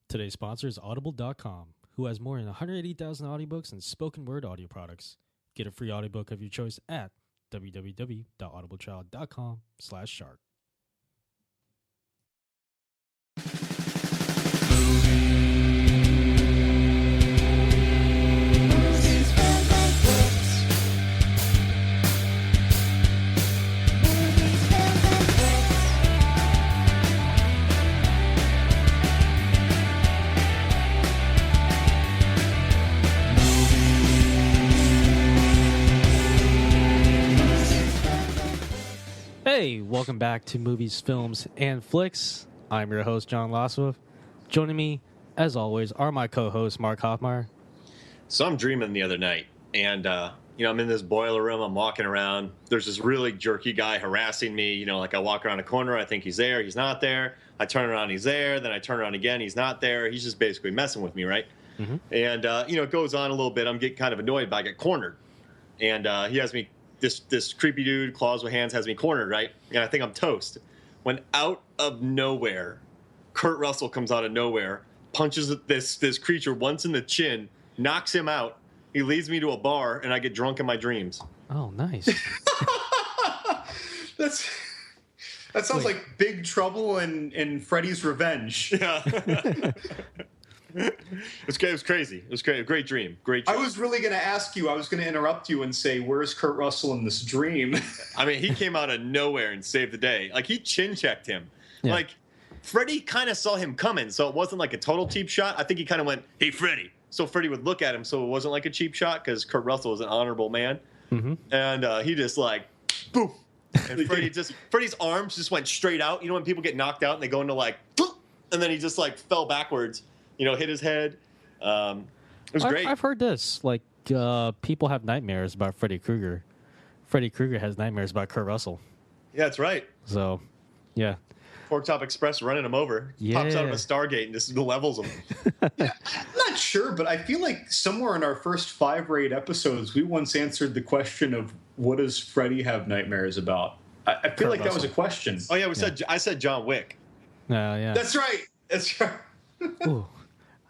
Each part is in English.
Today's sponsor is Audible.com, who has more than 180,000 audiobooks and spoken word audio products. Get a free audiobook of your choice at www.audibletrial.com/shark. Hey, welcome back to Movies, Films, and Flicks. I'm your host, John Loswell. Joining me, as always, are my co-hosts, Mark Hoffmeyer. So I'm dreaming the other night, and I'm in this boiler room. I'm walking around. There's this really jerky guy harassing me. Like I walk around a corner, I think he's there, he's not there. I turn around, he's there. Then I turn around again, he's not there. He's just basically messing with me, right? Mm-hmm. And it goes on a little bit. I'm getting kind of annoyed, but I get cornered, and he has me. This creepy dude, claws with hands, has me cornered, right? And I think I'm toast. When out of nowhere, Kurt Russell comes out of nowhere, punches this creature once in the chin, knocks him out. He leads me to a bar, and I get drunk in my dreams. Oh, nice. That sounds like Big Trouble in Freddy's Revenge. Yeah. It was crazy. It was great. A great dream. Great dream. I was really going to ask you, I was going to interrupt you and say, where's Kurt Russell in this dream? I mean, he came out of nowhere and saved the day. Like, he chin-checked him. Yeah. Like, Freddy kind of saw him coming, so it wasn't like a total cheap shot. I think he kind of went, hey, Freddy. So Freddy would look at him, so it wasn't like a cheap shot because Kurt Russell was an honorable man. Mm-hmm. And he just like, boom. And Freddy's arms just went straight out. You know when people get knocked out and they go into like, boom, and then he just like fell backwards. Hit his head. It was great. I've heard this. Like, people have nightmares about Freddy Krueger. Freddy Krueger has nightmares about Kurt Russell. Yeah, that's right. So, yeah. Pork Top Express running him over. Yeah. Pops out of a Stargate and just levels him. Yeah, I'm not sure, but I feel like somewhere in our first 5 or 8 episodes, we once answered the question of what does Freddy have nightmares about? I feel like Russell. That was a question. Oh, yeah, I said John Wick. Yeah. That's right. Ooh.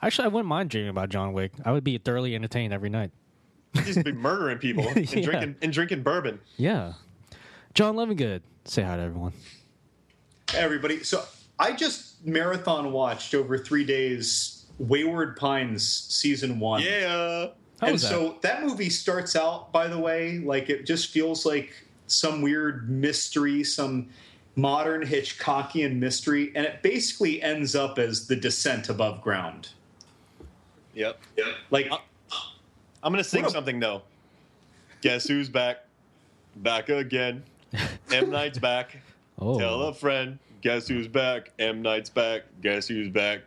Actually, I wouldn't mind dreaming about John Wick. I would be thoroughly entertained every night. He's be murdering people and drinking bourbon. Yeah. John Levingood. Say hi to everyone. Hey, everybody. So I just marathon watched over 3 days Wayward Pines Season 1. Yeah. So that movie starts out, by the way, like it just feels like some weird mystery, some modern Hitchcockian mystery, and it basically ends up as The Descent Above Ground. Yep. Like, I'm going to sing something, though. Guess who's back? Back again. M. Night's back. Oh. Tell a friend. Guess who's back? M. Night's back. Guess who's back?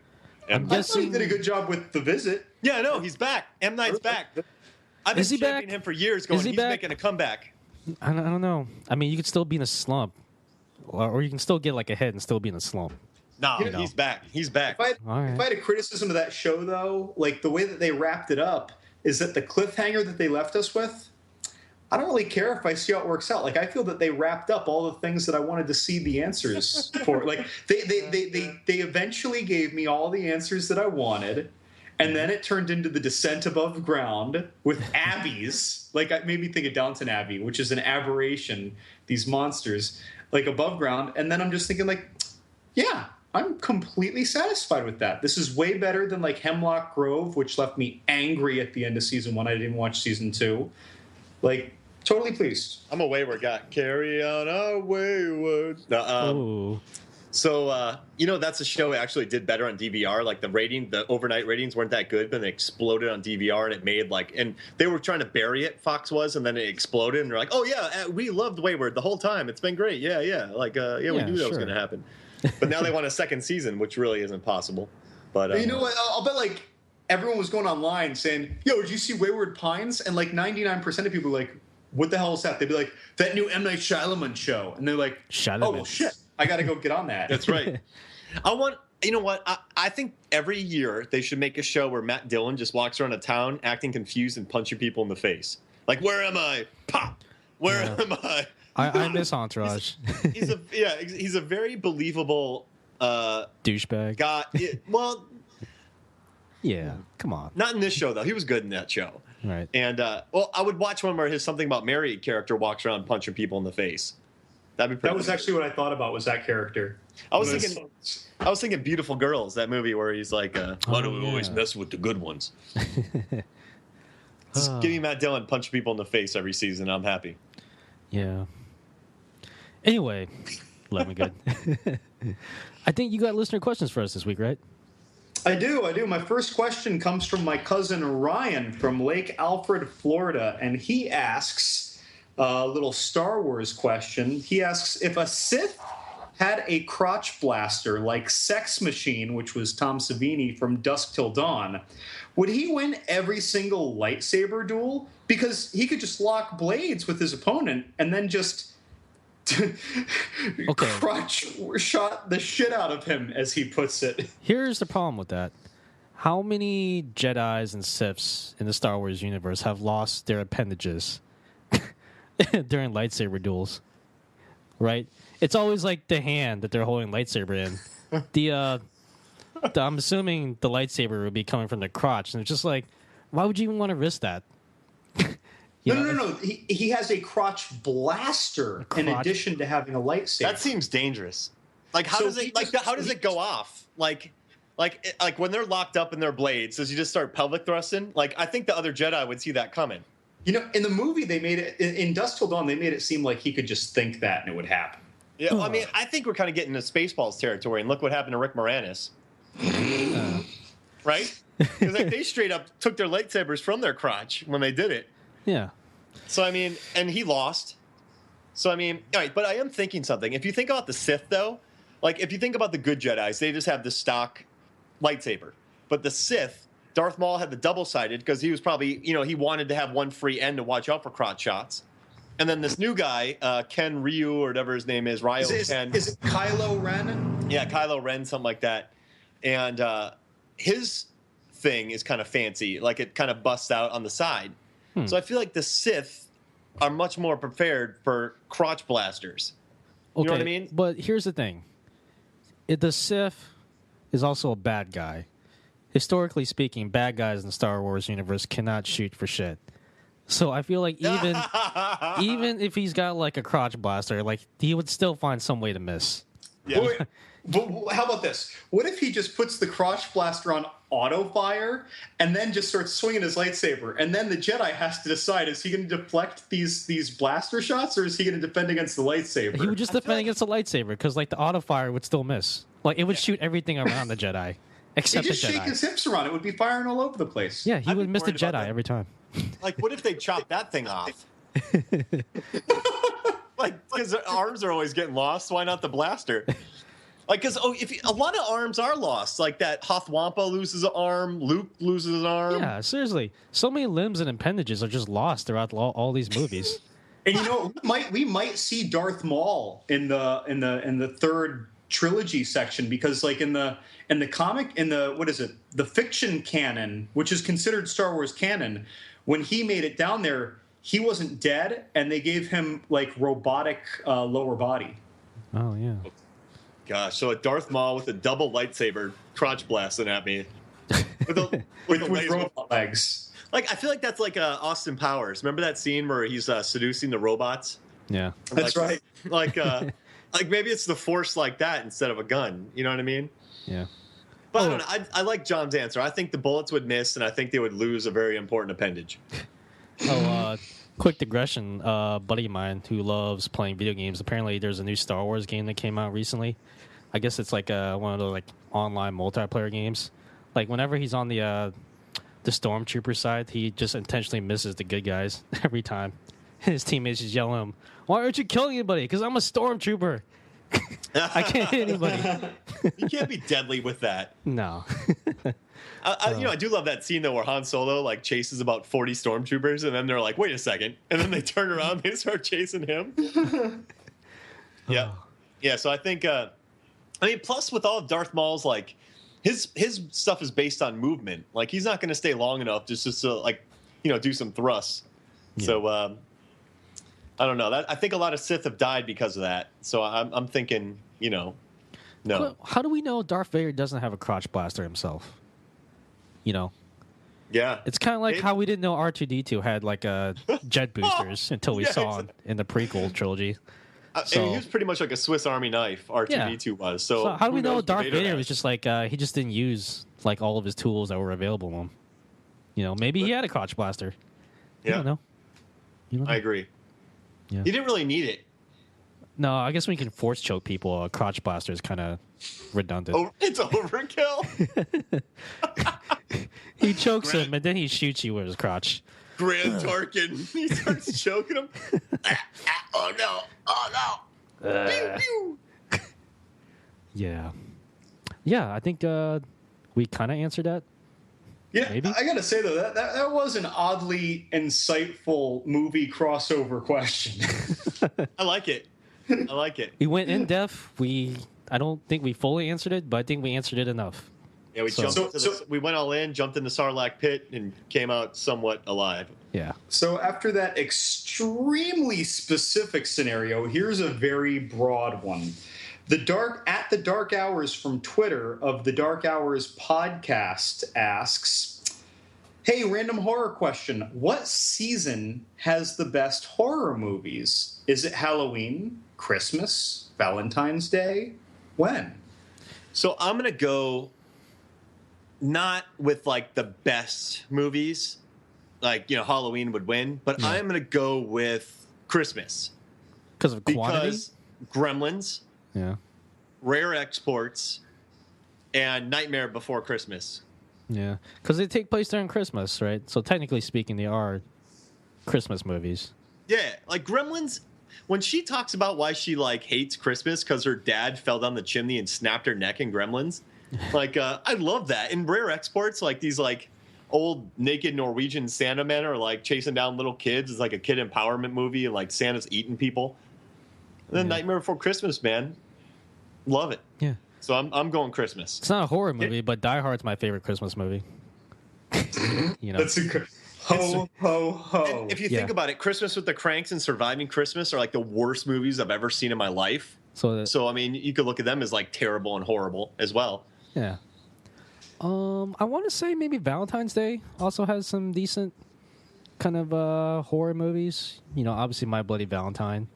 I thought he did a good job with The Visit. Yeah, I know. He's back. M. Night's back. I've been championing him for years going, he's making a comeback. I don't know. I mean, you could still be in a slump. Or you can still get like ahead and still be in a slump. No, he's back. He's back. If I had a criticism of that show, though, like the way that they wrapped it up is that the cliffhanger that they left us with, I don't really care if I see how it works out. Like, I feel that they wrapped up all the things that I wanted to see the answers for. Like, they eventually gave me all the answers that I wanted, and then it turned into The Descent Above Ground with Abbeys. Like, it made me think of Downton Abbey, which is an aberration, these monsters, like above ground. And then I'm just thinking, like, yeah, I'm completely satisfied with that. This is way better than like Hemlock Grove, which left me angry at the end of Season 1. I didn't watch Season 2. Like, totally pleased. I'm a wayward guy. Carry on our wayward. So, that's a show that actually did better on DVR. Like, the overnight ratings weren't that good, but it exploded on DVR, and it made, and they were trying to bury it, Fox was, and then it exploded, and they're like, oh, yeah, we loved Wayward the whole time. It's been great. Yeah. We knew that was going to happen. But now they want a second season, which really isn't possible. But you know what? I'll bet, like, everyone was going online saying, yo, did you see Wayward Pines? And, like, 99% of people were like, what the hell is that? They'd be like, that new M. Night Shyamalan show. And they're like, oh, well, shit. I got to go get on that. That's right. You know what? I think every year they should make a show where Matt Dillon just walks around a town acting confused and punching people in the face. Like, where am I? Pop! Where am I? I miss Entourage. He's a very believable douchebag. guy. Yeah, come on. Not in this show though. He was good in that show. Right. And I would watch one where his Something About Mary character walks around punching people in the face. That'd be pretty. That was actually what I thought about, was that character. I was thinking Beautiful Girls, that movie where he's like, why do we always mess with the good ones? Just give me Matt Dillon punching people in the face every season. I'm happy. Yeah. Anyway, let me good. I think you got listener questions for us this week, right? I do. My first question comes from my cousin Ryan from Lake Alfred, Florida, and he asks a little Star Wars question. He asks, if a Sith had a crotch blaster like Sex Machine, which was Tom Savini from Dusk Till Dawn, would he win every single lightsaber duel? Because he could just lock blades with his opponent and then just crotch shot the shit out of him, as he puts it. Here's the problem with that. How many Jedis and Siths in the Star Wars universe have lost their appendages during lightsaber duels? Right? It's always like the hand that they're holding lightsaber in. I'm assuming the lightsaber would be coming from the crotch, and it's just like, why would you even want to risk that? No. He has a crotch blaster in addition to having a lightsaber. That seems dangerous. Like, how does it go off? Like when they're locked up in their blades, does he just start pelvic thrusting? Like, I think the other Jedi would see that coming. You know, in the movie, they made it in Dusk Till Dawn. They made it seem like he could just think that and it would happen. Yeah, well, I mean, I think we're kind of getting into Spaceballs territory, and look what happened to Rick Moranis. Right? Because they straight up took their lightsabers from their crotch when they did it. Yeah. So, I mean, and he lost. So, I mean, all right, but I am thinking something. If you think about the Sith, though, like, if you think about the good Jedis, they just have the stock lightsaber. But the Sith, Darth Maul had the double-sided because he was probably, he wanted to have one free end to watch out for crotch shots. And then this new guy, Ken Ryu, or whatever his name is, Ryo Ken. Is it Kylo Ren? Yeah, Kylo Ren, something like that. And his thing is kind of fancy. Like, it kind of busts out on the side. So I feel like the Sith are much more prepared for crotch blasters. You know what I mean? But here's the thing. The Sith is also a bad guy. Historically speaking, bad guys in the Star Wars universe cannot shoot for shit. So I feel like even if he's got like a crotch blaster, like he would still find some way to miss. Yeah. But how about this? What if he just puts the crotch blaster on auto fire and then just starts swinging his lightsaber, and then the Jedi has to decide, is he going to deflect these blaster shots, or is he going to defend against the lightsaber? He would just defend against the lightsaber, because like the auto fire would still miss. Like it would shoot everything around the Jedi except He'd the just Jedi. shake his hips around. It would be firing all over the place. Yeah, he would miss the Jedi that. every time. Like, what if they chop that thing off? Like, because their arms are always getting lost. Why not the blaster? Like, because a lot of arms are lost. Like that Hoth Wampa loses an arm, Luke loses an arm. Yeah, seriously. So many limbs and appendages are just lost throughout all these movies. And we might see Darth Maul in the third trilogy section, because like in the comic, the fiction canon, which is considered Star Wars canon, when he made it down there, he wasn't dead, and they gave him like robotic lower body. Oh yeah. Gosh, so a Darth Maul with a double lightsaber crotch blasting at me with robot legs. Like, I feel like that's like Austin Powers. Remember that scene where he's seducing the robots? Yeah, that's right. Like maybe it's the Force like that instead of a gun. You know what I mean? Yeah. But I don't know. I like John's answer. I think the bullets would miss, and I think they would lose a very important appendage. Quick digression. Buddy of mine who loves playing video games. Apparently, there's a new Star Wars game that came out recently. I guess it's like one of the like online multiplayer games. Like whenever he's on the stormtrooper side, he just intentionally misses the good guys every time. His teammates just yell at him, "Why aren't you killing anybody? Because I'm a stormtrooper. I can't hit anybody." You can't be deadly with that. No. I do love that scene though where Han Solo like chases about 40 stormtroopers, and then they're like, "Wait a second," and then they turn around and they start chasing him. Yeah. So I think, plus with all of Darth Maul's like, his stuff is based on movement. Like he's not going to stay long enough just to like, do some thrusts. Yeah. So I don't know. I think a lot of Sith have died because of that. So I'm thinking, no. How do we know Darth Vader doesn't have a crotch blaster himself? You know, Yeah. it's kind of like how we didn't know R2D2 had like jet boosters until we saw it in the prequel trilogy. So, he was pretty much like a Swiss Army knife. R2D2 was. So how do we know knows Darth what Vader was just like he just didn't use like all of his tools that were available to him? You know, maybe he had a crotch blaster. You don't know. I agree. Yeah. He didn't really need it. No, I guess when you can force choke people, a crotch blaster is kind of redundant. Oh, it's overkill. He chokes him and then he shoots you with his crotch. Grand Tarkin. He starts choking him. Oh no! Oh no! Pew, pew. Yeah. I think we kind of answered that. Yeah, maybe? I gotta say though that was an oddly insightful movie crossover question. I like it. We went in depth. I don't think we fully answered it, but I think we answered it enough. Yeah, we went all in, jumped in the Sarlacc pit, and came out somewhat alive. Yeah. So after that extremely specific scenario, here's a very broad one. The Dark Hours from Twitter of the Dark Hours podcast asks, hey, random horror question. What season has the best horror movies? Is it Halloween, Christmas, Valentine's Day? When? So I'm going to go not with like the best movies, like, Halloween would win, but I'm going to go with Christmas. Because of quantity? Because Gremlins, Rare Exports, and Nightmare Before Christmas. Yeah, because they take place during Christmas, right? So technically speaking, they are Christmas movies. Yeah, like Gremlins, when she talks about why she like hates Christmas because her dad fell down the chimney and snapped her neck in Gremlins, like I love that. In Rare Exports, like these like old naked Norwegian Santa men are like chasing down little kids. It's like a kid empowerment movie, and like Santa's eating people. And then Nightmare Before Christmas, man, love it. Yeah. So I'm going Christmas. It's not a horror movie, but Die Hard's my favorite Christmas movie. That's a ho ho ho. If you think about it, Christmas with the Cranks and Surviving Christmas are like the worst movies I've ever seen in my life. So I mean, you could look at them as like terrible and horrible as well. Yeah. I want to say maybe Valentine's Day also has some decent kind of horror movies. Obviously My Bloody Valentine,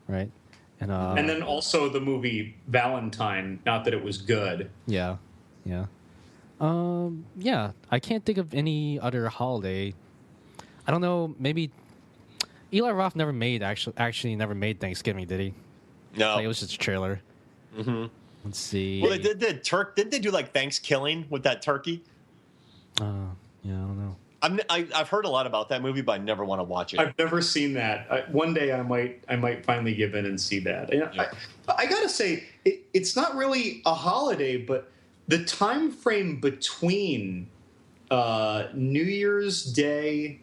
right? And then also the movie Valentine, not that it was good. Yeah. I can't think of any other holiday. I don't know, maybe Eli Roth never made Thanksgiving, did he? No. Like, it was just a trailer. Mm-hmm. Let's see. Well, they did didn't they do like Thanksgiving with that turkey? I don't know. I've heard a lot about that movie, but I never want to watch it. I've never seen that. One day I might finally give in and see that. I gotta say, it's not really a holiday, but the time frame between New Year's Day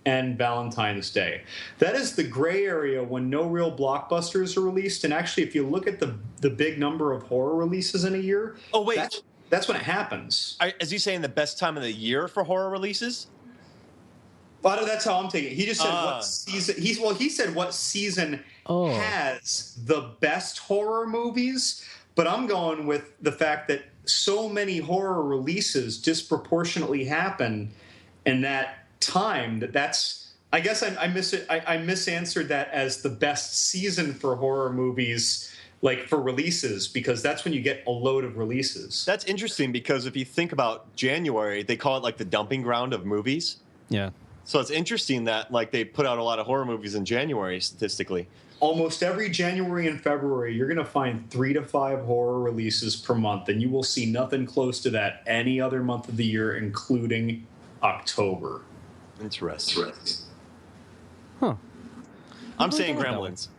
and Valentine's Day, that is the gray area when no real blockbusters are released. And actually, if you look at the big number of horror releases in a year, that's when it happens. Is he saying the best time of the year for horror releases? Well, that's how I'm taking it. He just said what season. He said what season has the best horror movies. But I'm going with the fact that so many horror releases disproportionately happen in that time that's. I guess I misanswered that as the best season for horror movies. Like for releases, because that's when you get a load of releases. That's interesting because if you think about January, they call it like the dumping ground of movies. Yeah. So it's interesting that like they put out a lot of horror movies in January statistically. Almost every January and February, you're going to find 3 to 5 horror releases per month, and you will see nothing close to that any other month of the year, including October. Interesting. Huh. I'm saying Gremlins.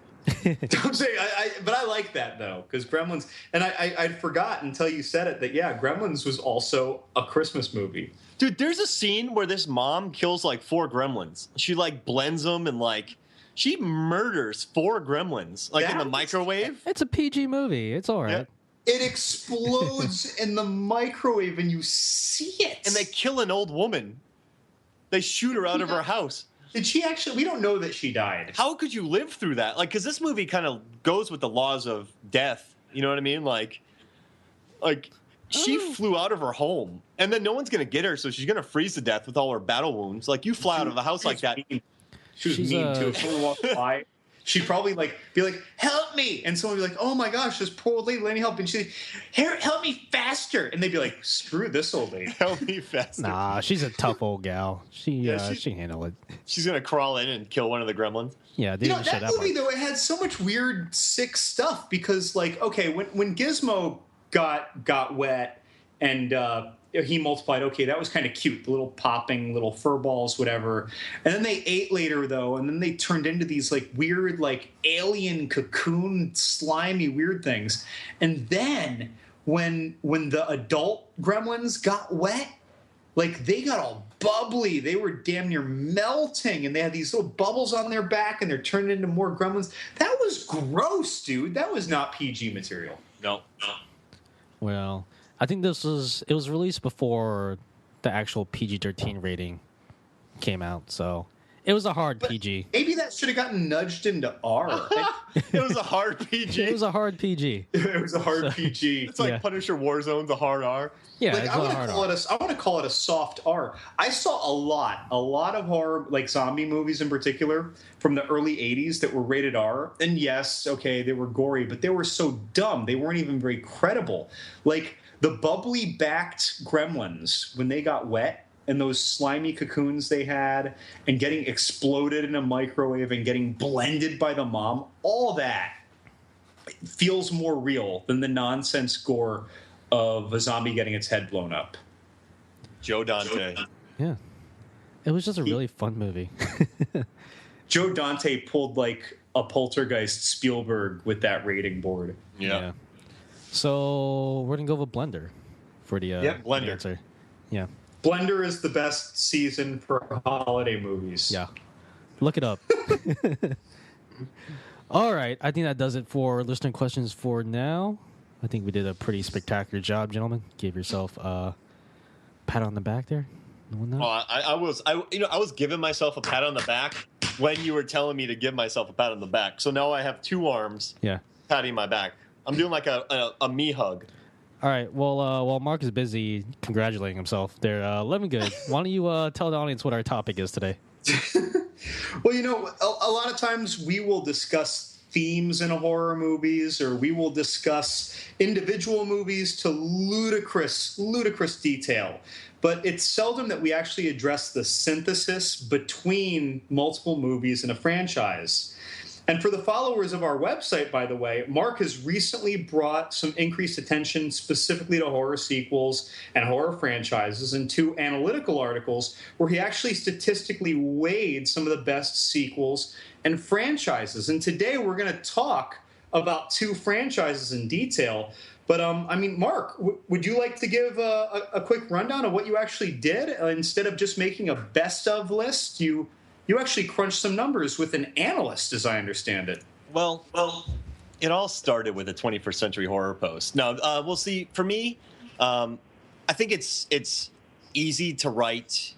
I'm saying, but I like that though, because Gremlins, and I'd forgotten until you said it that Gremlins was also a Christmas movie. Dude, there's a scene where this mom kills like 4 gremlins. She like blends them and like she murders 4 gremlins like in the microwave. It's a PG movie. It's all right. Yeah. It explodes in the microwave and you see it. And they kill an old woman. They shoot her out of her house. Did she actually? We don't know that she died. How could you live through that? Like, because this movie kind of goes with the laws of death. You know what I mean? Like she flew out of her home, and then no one's gonna get her, so she's gonna freeze to death with all her battle wounds. Like, you fly out of a house like that. She was mean too. If someone walked by, she'd probably be like, "Help me!" And someone would be like, "Oh my gosh, this poor old lady, let me help." And she'd say, "Here, help me faster!" And they'd be like, "Screw this old lady, help me faster." Nah, she's a tough old gal. She handle it. She's gonna crawl in and kill one of the gremlins. Yeah, that movie though, it had so much weird, sick stuff because, like, okay, when Gizmo got wet and he multiplied, okay, that was kind of cute, the little popping little fur balls, whatever. And then they ate later though, and then they turned into these like weird, like alien cocoon, slimy, weird things. And then when the adult gremlins got wet, like they got all bubbly. They were damn near melting, and they had these little bubbles on their back, and they're turning into more gremlins. That was gross, dude. That was not PG material. No. Well, I think it was released before the actual PG-13 rating came out, so it was a hard PG. Maybe that should have gotten nudged into R. It was a hard PG. It was a hard PG. It was a hard PG. It's like Punisher Warzone's a hard R. Yeah, like, I want to call it a soft R. I saw a lot of horror, like zombie movies in particular, from the early 80s that were rated R. And yes, okay, they were gory, but they were so dumb. They weren't even very credible. Like the bubbly-backed gremlins, when they got wet, and those slimy cocoons they had, and getting exploded in a microwave and getting blended by the mom, all that feels more real than the nonsense gore of a zombie getting its head blown up. Joe Dante. Yeah. It was just a really fun movie. Joe Dante pulled like a Poltergeist Spielberg with that rating board. Yeah. So we're going to go with Blender for the Blender. answer. Yeah. Blender is the best season for holiday movies. Yeah. Look it up. All right. I think that does it for listener questions for now. I think we did a pretty spectacular job, gentlemen. Give yourself a pat on the back there. I was giving myself a pat on the back when you were telling me to give myself a pat on the back. So now I have two arms patting my back. I'm doing like a me hug. All right. Well, while Mark is busy congratulating himself there, Lemongood, why don't you tell the audience what our topic is today? Well, a lot of times we will discuss themes in horror movies, or we will discuss individual movies to ludicrous detail. But it's seldom that we actually address the synthesis between multiple movies in a franchise. And for the followers of our website, by the way, Mark has recently brought some increased attention specifically to horror sequels and horror franchises in 2 analytical articles where he actually statistically weighed some of the best sequels and franchises. And today we're going to talk about 2 franchises in detail. But, Mark, would you like to give a quick rundown of what you actually did? Instead of just making a best-of list, you actually crunched some numbers with an analyst, as I understand it. Well, it all started with a 21st Century Horror post. Now, we'll see. For me, I think it's easy to write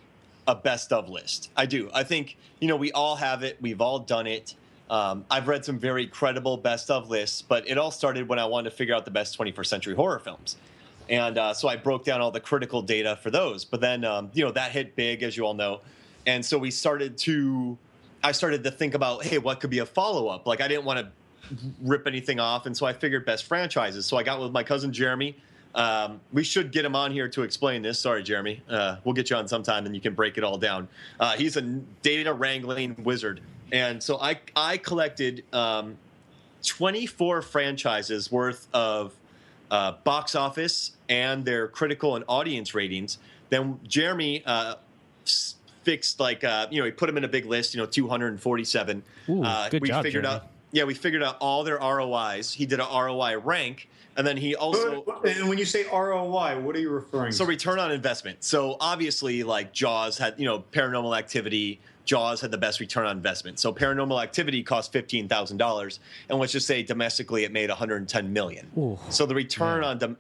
a best-of list. I do. I think, we all have it. We've all done it. I've read some very credible best-of lists, but it all started when I wanted to figure out the best 21st Century Horror films. And so I broke down all the critical data for those. But then, that hit big, as you all know. And so I started to think about, hey, what could be a follow-up? Like, I didn't want to rip anything off, and so I figured best franchises. So I got with my cousin Jeremy. We should get him on here to explain this. Sorry, Jeremy. We'll get you on sometime, and you can break it all down. He's a data wrangling wizard. And so I collected 24 franchises worth of box office and their critical and audience ratings. Then Jeremy fixed he put them in a big list, 247. Ooh, good job, figured Jeremy. we figured out all their ROIs. He did an ROI rank, and then he also. And when you say ROI, what are you referring to? So return on investment. So obviously, like Jaws had, Paranormal Activity. Jaws had the best return on investment. So Paranormal Activity cost $15,000, and let's just say domestically it made $110 million. Ooh, so the return and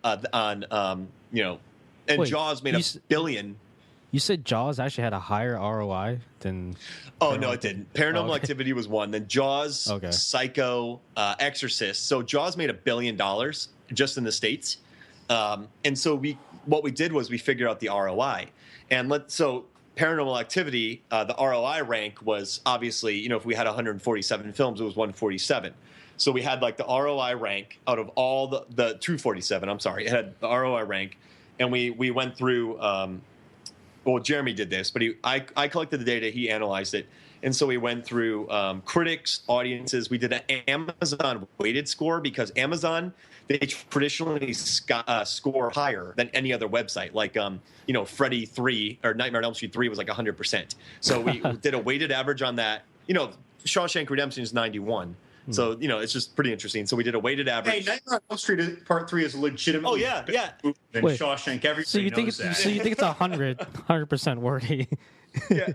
Wait, Jaws made $1 billion. You said Jaws actually had a higher ROI than... Oh, no, it didn't. Paranormal Activity was one. Then Jaws, Psycho, Exorcist. So Jaws made $1 billion just in the States. And so what we did was we figured out the ROI. So Paranormal Activity, the ROI rank was obviously, if we had 147 films, it was 147. So we had like the ROI rank out of all the 247. I'm sorry, it had the ROI rank, and we went through. Jeremy did this, but I collected the data, he analyzed it, and so we went through critics, audiences. We did an Amazon weighted score because Amazon, they traditionally score higher than any other website. Like, Freddy 3 or Nightmare on Elm Street 3 was like 100%. So we did a weighted average on that. Shawshank Redemption is 91. So, it's just pretty interesting. So we did a weighted average. Hey, Nightmare on Elm Street Part 3 is legitimately yeah. than Shawshank. Everybody so you think knows that. So you think it's 100% worthy? Yeah.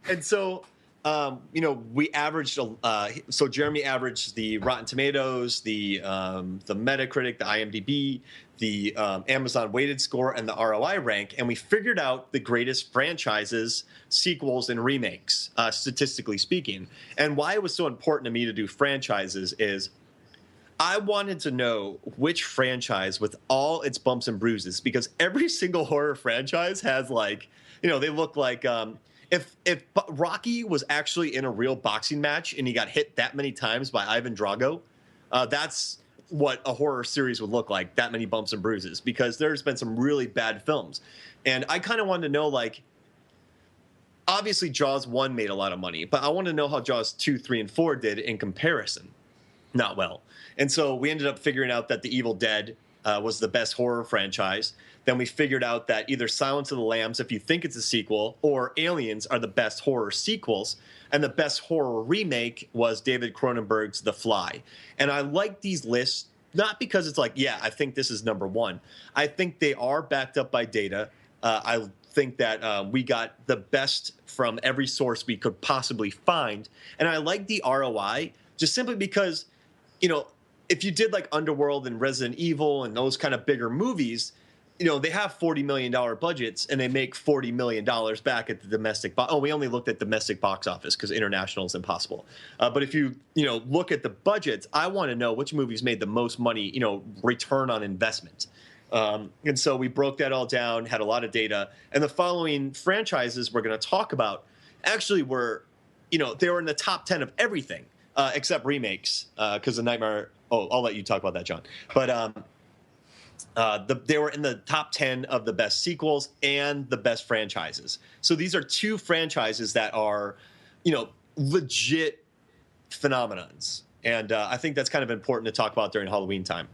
And so, we averaged. So Jeremy averaged the Rotten Tomatoes, the Metacritic, the IMDb, the Amazon weighted score, and the ROI rank, and we figured out the greatest franchises, sequels, and remakes, statistically speaking. And why it was so important to me to do franchises is I wanted to know which franchise, with all its bumps and bruises, because every single horror franchise has they look like. If Rocky was actually in a real boxing match and he got hit that many times by Ivan Drago, that's what a horror series would look like, that many bumps and bruises, because there's been some really bad films. And I kind of wanted to know, obviously Jaws 1 made a lot of money, but I want to know how Jaws 2, 3, and 4 did in comparison. Not well. And so we ended up figuring out that The Evil Dead was the best horror franchise. Then we figured out that either Silence of the Lambs, if you think it's a sequel, or Aliens are the best horror sequels. And the best horror remake was David Cronenberg's The Fly. And I like these lists, not because it's I think this is number one. I think they are backed up by data. I think that we got the best from every source we could possibly find. And I like the ROI just simply because, if you did Underworld and Resident Evil and those kind of bigger movies, they have $40 million budgets and they make $40 million back at the domestic we only looked at domestic box office because international is impossible. But if you look at the budgets, I want to know which movies made the most money, return on investment. And so we broke that all down, had a lot of data. And the following franchises we're going to talk about actually were, they were in the top 10 of everything except remakes because the Nightmare. Oh, I'll let you talk about that, John. But they were in the top 10 of the best sequels and the best franchises. So these are two franchises that are, legit phenomenons. And I think that's kind of important to talk about during Halloween time.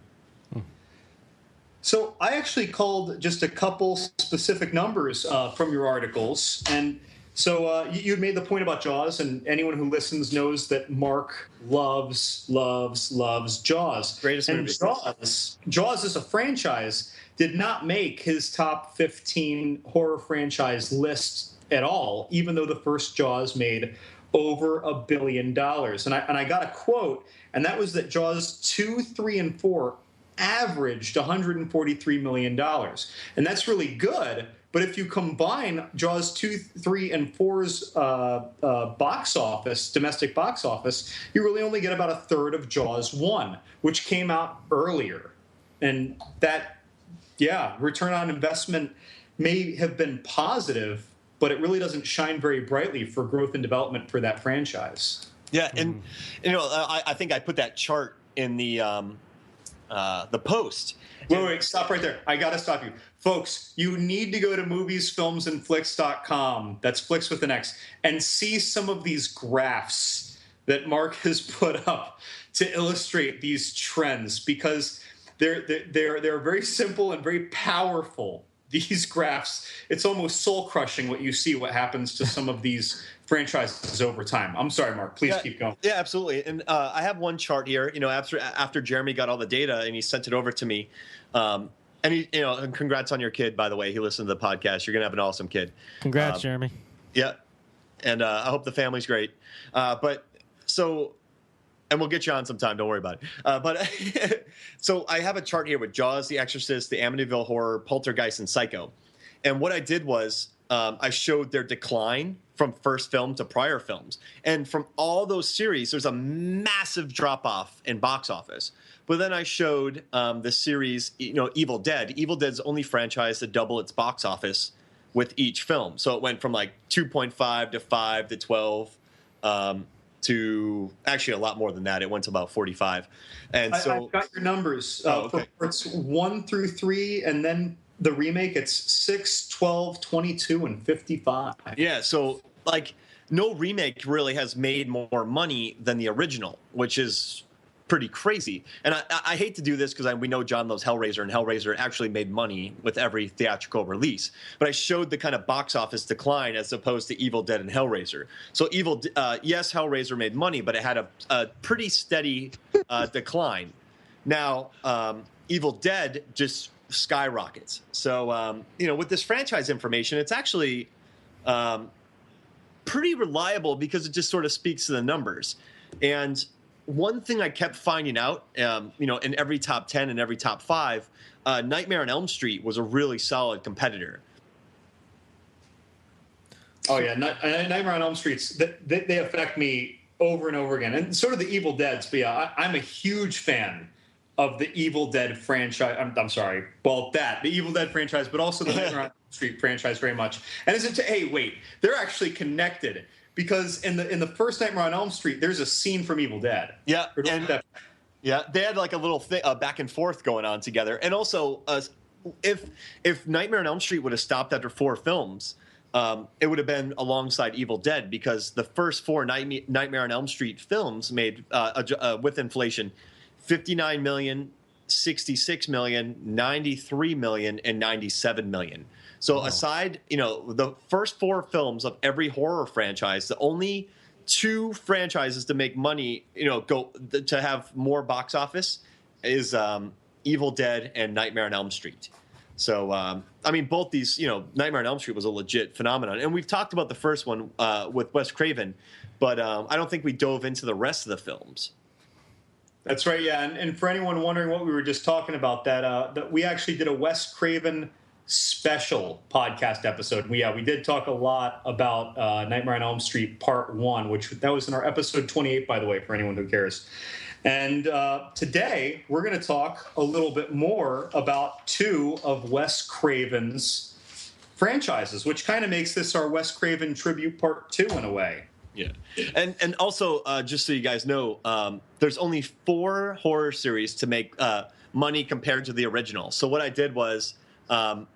So I actually called just a couple specific numbers from your articles. And so you made the point about Jaws, and anyone who listens knows that Mark loves Jaws. Greatest and movie. Jaws as a franchise did not make his top 15 horror franchise list at all, even though the first Jaws made over $1 billion. And I got a quote, and that was that Jaws 2, 3, and 4 averaged $143 million. And that's really good. But if you combine Jaws 2, 3, and 4's box office, domestic box office, you really only get about a third of Jaws 1, which came out earlier. And that, return on investment may have been positive, but it really doesn't shine very brightly for growth and development for that franchise. Yeah, and I think I put that chart in the post. Wait, stop right there. I got to stop you. Folks, you need to go to moviesfilmsandflicks.com, that's flicks with an X, and see some of these graphs that Mark has put up to illustrate these trends, because they're very simple and very powerful. These graphs, it's almost soul-crushing what happens to some of these franchises over time. I'm sorry, Mark. Please keep going. Yeah, absolutely. And I have one chart here. After Jeremy got all the data and he sent it over to me, and and congrats on your kid, by the way. He listened to the podcast. You're gonna have an awesome kid. Congrats, Jeremy. Yeah, and I hope the family's great. And we'll get you on sometime. Don't worry about it. So I have a chart here with Jaws, The Exorcist, The Amityville Horror, Poltergeist, and Psycho. And what I did was I showed their decline from first film to prior films. And from all those series, there's a massive drop-off in box office. But then I showed the series, Evil Dead. Evil Dead's only franchise to double its box office with each film. So it went from like 2.5 to 5 to 12 to actually a lot more than that. It went to about 45. And so I've got your numbers okay. for parts 1 through 3, and then the remake, it's 6, 12, 22, and 55. Yeah, so like no remake really has made more money than the original, which is pretty crazy. And I hate to do this because we know John loves Hellraiser, and Hellraiser actually made money with every theatrical release. But I showed the kind of box office decline as opposed to Evil Dead and Hellraiser. So yes, Hellraiser made money, but it had a pretty steady decline. Now, Evil Dead just skyrockets. So, with this franchise information, it's actually pretty reliable because it just sort of speaks to the numbers. And one thing I kept finding out, in every top 10 and every top 5, Nightmare on Elm Street was a really solid competitor. Oh, yeah. Nightmare on Elm Street, they affect me over and over again. And sort of the Evil Deads. But yeah, I'm a huge fan of the Evil Dead franchise. I'm sorry. Well, the Evil Dead franchise, but also the Nightmare on Elm Street franchise very much. And hey, wait, they're actually connected. Because in the first Nightmare on Elm Street, there's a scene from Evil Dead. Yeah, they had like a little thing, back and forth going on together. And also, if Nightmare on Elm Street would have stopped after 4 films, it would have been alongside Evil Dead, because the first 4 Nightmare on Elm Street films made, with inflation, $59 million, $66 million, $93 million, and $97 million. So aside, the first 4 films of every horror franchise, the only 2 franchises to make money, to have more box office is Evil Dead and Nightmare on Elm Street. So, both these, Nightmare on Elm Street was a legit phenomenon. And we've talked about the first one with Wes Craven, but I don't think we dove into the rest of the films. That's right, yeah. And for anyone wondering what we were just talking about, that we actually did a Wes Craven special podcast episode. We did talk a lot about Nightmare on Elm Street Part 1, that was in our episode 28, by the way, for anyone who cares. And today, we're going to talk a little bit more about 2 of Wes Craven's franchises, which kind of makes this our Wes Craven tribute Part 2 in a way. Yeah. And also, just so you guys know, there's only 4 horror series to make money compared to the original. So what I did was, I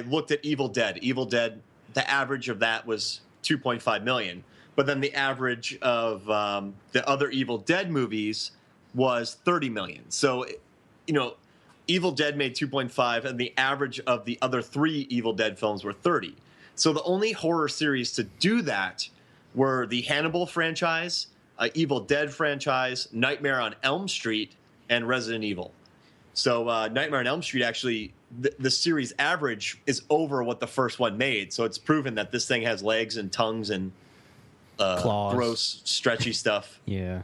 looked at Evil Dead. Evil Dead, the average of that was 2.5 million. But then the average of the other Evil Dead movies was 30 million. So, Evil Dead made 2.5, and the average of the other 3 Evil Dead films were 30. So the only horror series to do that were the Hannibal franchise, Evil Dead franchise, Nightmare on Elm Street, and Resident Evil. So Nightmare on Elm Street, actually, the series average is over what the first one made. So it's proven that this thing has legs and tongues and claws, gross, stretchy stuff. Yeah.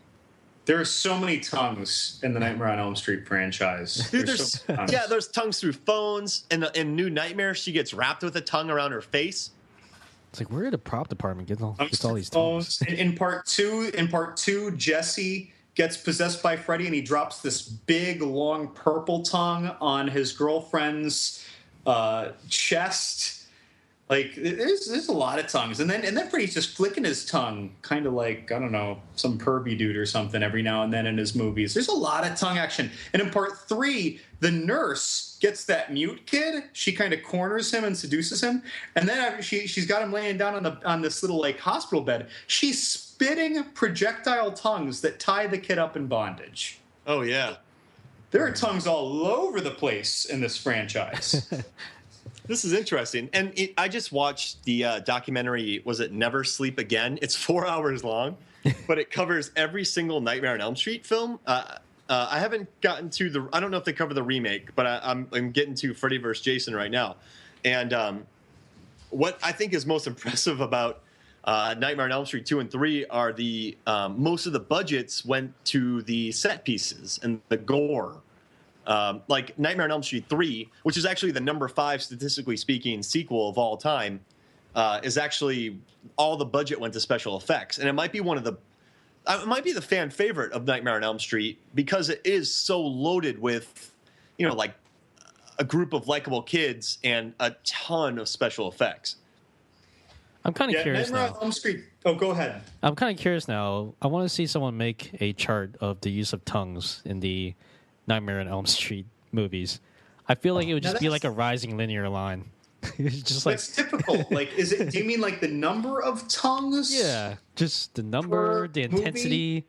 There are so many tongues in the Nightmare on Elm Street franchise. Dude, there's tongues through phones. In New Nightmare, she gets wrapped with a tongue around her face. It's like, where did the prop department get all these tongues? In part two, Jesse gets possessed by Freddy, and he drops this big, long purple tongue on his girlfriend's chest. Like, there's a lot of tongues, and then Freddy's just flicking his tongue, kind of like, I don't know, some pervy dude or something every now and then in his movies. There's a lot of tongue action. And in part 3, the nurse gets that mute kid. She kind of corners him and seduces him, and then after she's got him laying down on this little like hospital bed, she's spitting projectile tongues that tie the kid up in bondage. Oh yeah, there are tongues all over the place in this franchise. This is interesting. And I just watched the documentary, was it Never Sleep Again? It's 4 hours long, but it covers every single Nightmare on Elm Street film. I haven't gotten to I don't know if they cover the remake, but I'm getting to Freddy vs. Jason right now. And what I think is most impressive about Nightmare on Elm Street 2 and 3 are the most of the budgets went to the set pieces and the gore. Like Nightmare on Elm Street 3, which is actually the number 5, statistically speaking, sequel of all time, is actually all the budget went to special effects, and it might be it might be the fan favorite of Nightmare on Elm Street because it is so loaded with, like a group of likable kids and a ton of special effects. I'm kind of curious Nightmare now. on Elm Street. Oh, go ahead. I'm kind of curious now. I want to see someone make a chart of the use of tongues in the Nightmare on Elm Street movies. I feel like it would just be like a rising linear line. It's just like that's typical. Like, do you mean like the number of tongues? Yeah, just the number, the intensity,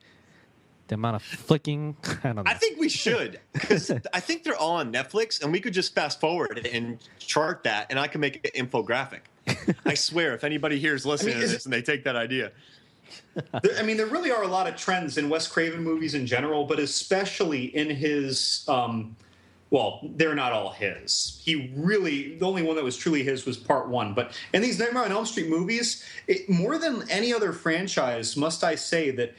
the amount of flicking. I don't know. I think we should, because I think they're all on Netflix, and we could just fast forward and chart that, and I can make an infographic. I swear, if anybody here is listening to this and they take that idea. There really are a lot of trends in Wes Craven movies in general, but especially in his. Well, they're not all his. The only one that was truly his was part one. But in these Nightmare on Elm Street movies, more than any other franchise, must I say that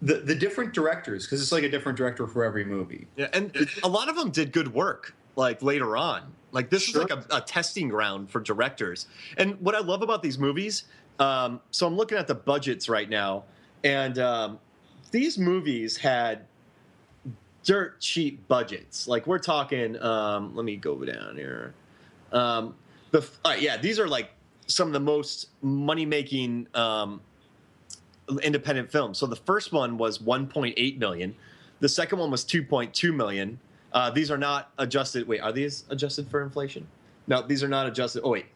the different directors, because it's like a different director for every movie. Yeah, and a lot of them did good work, like later on. Like this is like a testing ground for directors. And what I love about these movies, so I'm looking at the budgets right now, and these movies had dirt cheap budgets. Like we're talking, let me go down here. These are like some of the most money-making independent films. So the first one was 1.8 million. The second one was 2.2 million. These are not adjusted. Wait, are these adjusted for inflation? No, these are not adjusted. Oh, wait.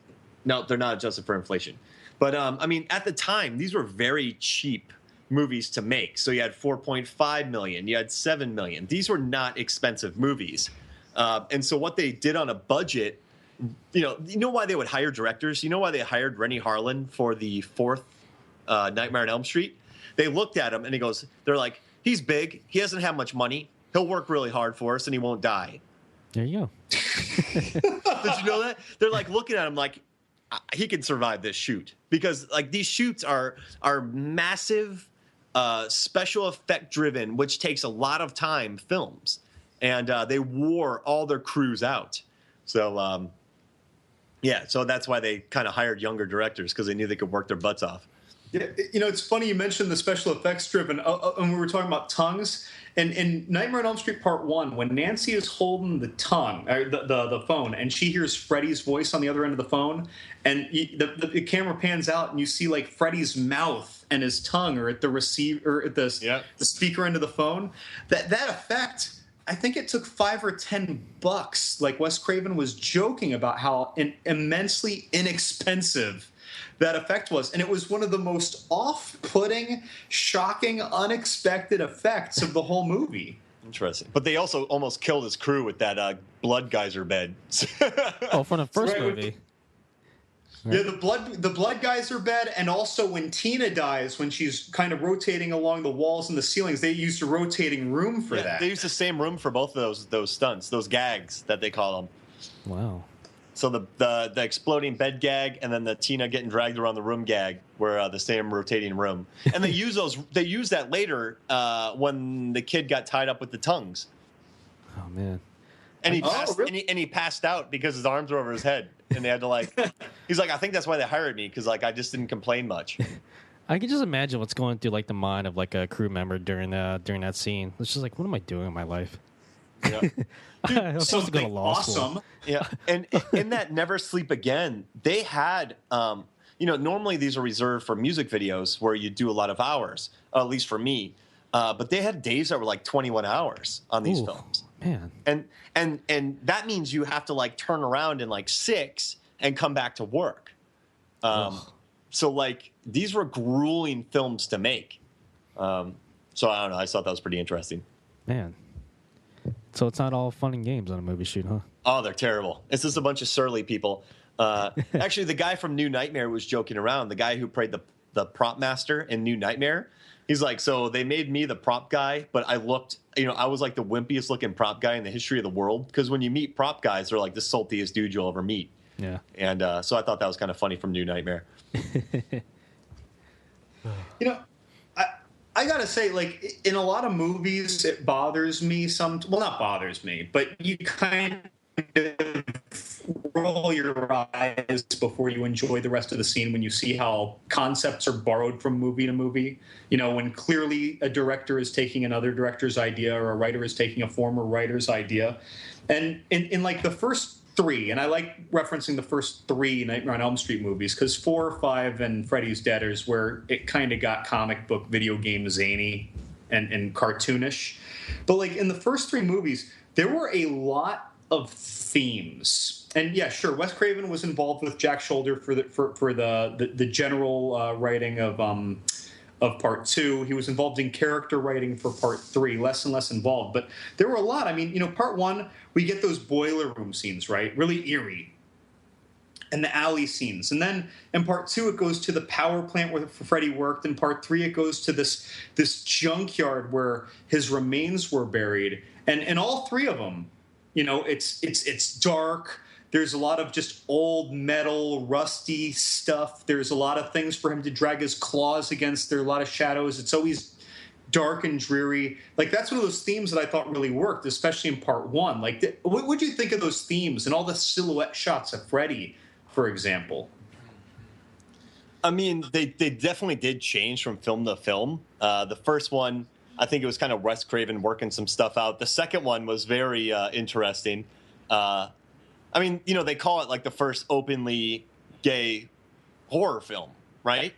No, they're not adjusted for inflation. But, at the time, these were very cheap movies to make. So you had 4.5 million. You had 7 million. These were not expensive movies. And so what they did on a budget, you know why they would hire directors? You know why they hired Rennie Harlan for the fourth Nightmare on Elm Street? They looked at him, and they're like, he's big. He doesn't have much money. He'll work really hard for us, and he won't die. There you go. Did you know that? They're like looking at him like he can survive this shoot, because like these shoots are massive, special effect driven, which takes a lot of time films, and they wore all their crews out. So so that's why they kind of hired younger directors, because they knew they could work their butts off. Yeah, it's funny you mentioned the special effects driven, and we were talking about tongues. And in Nightmare on Elm Street Part 1, when Nancy is holding the phone, and she hears Freddy's voice on the other end of the phone, and the camera pans out, and you see like Freddy's mouth and his tongue are at the receiver, or at the speaker end of the phone. That effect, I think it took $5 or $10. Like Wes Craven was joking about how immensely inexpensive that effect was, and it was one of the most off-putting, shocking, unexpected effects of the whole movie. Interesting. But they also almost killed his crew with that blood geyser bed. From the first movie. Yeah, the blood geyser bed, and also when Tina dies, when she's kind of rotating along the walls and the ceilings, they used a rotating room for that. They used the same room for both of those stunts, those gags that they call them. Wow. So the exploding bed gag, and then the Tina getting dragged around the room gag were the same rotating room. And they use that later when the kid got tied up with the tongues. Oh man. And he passed out because his arms were over his head, and they had to he's like, I think that's why they hired me, because I just didn't complain much. I can just imagine what's going through the mind of a crew member during that scene. It's just like, what am I doing in my life? Yeah. Dude, I was supposed to go to law school. Yeah, and in that Never Sleep Again, they had, normally these are reserved for music videos where you do a lot of hours, at least for me. But they had days that were like 21 hours on these films. Man. And that means you have to turn around in 6 and come back to work. So these were grueling films to make. So I don't know. I thought that was pretty interesting. Man. So it's not all fun and games on a movie shoot, huh? Oh, they're terrible. It's just a bunch of surly people. Actually, the guy from New Nightmare was joking around. The guy who played the prop master in New Nightmare, he's like, so they made me the prop guy, but I looked, I was like the wimpiest looking prop guy in the history of the world, because when you meet prop guys, they're like the saltiest dude you'll ever meet. Yeah. And so I thought that was kind of funny from New Nightmare. I gotta say, in a lot of movies, it bothers me not bothers me, but you kind of roll your eyes before you enjoy the rest of the scene when you see how concepts are borrowed from movie to movie. You know, when clearly a director is taking another director's idea or a writer is taking a former writer's idea. And in like the first three, and I like referencing the first three Nightmare on Elm Street movies, because 4, 5, and Freddy's Dead is where it kind of got comic book video game zany and cartoonish. But like in the first three movies, there were a lot of themes. And yeah, sure, Wes Craven was involved with Jack Shoulder for the general writing of part 2. He was involved in character writing for part 3, less and less involved. But there were a lot. I mean, you know, part 1, we get those boiler room scenes, right? Really eerie. And the alley scenes. And then in part 2, it goes to the power plant where Freddy worked. In part 3, it goes to this junkyard where his remains were buried. And all three of them, you know, it's dark. There's a lot of just old metal, rusty stuff. There's a lot of things for him to drag his claws against. There are a lot of shadows. It's always dark and dreary. Like, that's one of those themes that I thought really worked, especially in part 1. Like, what would you think of those themes and all the silhouette shots of Freddy, for example? I mean, they definitely did change from film to film. The first one, I think it was kind of Wes Craven working some stuff out. The second one was very interesting. I mean, you know, they call it like the first openly gay horror film, right?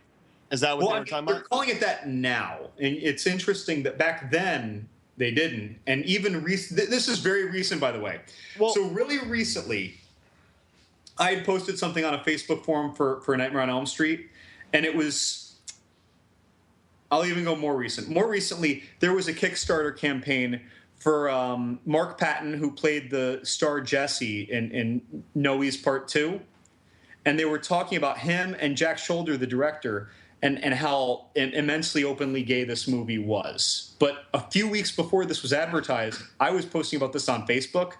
Is that what they were talking about? They're calling it that now. And it's interesting that back then they didn't. And even this is very recent, by the way. Well, so really recently, I had posted something on a Facebook forum for Nightmare on Elm Street, and it was... I'll even go more recent. More recently, there was a Kickstarter campaign for Mark Patton, who played the star Jesse in Noe's Part 2. And they were talking about him and Jack Shoulder, the director, and how immensely openly gay this movie was. But a few weeks before this was advertised, I was posting about this on Facebook,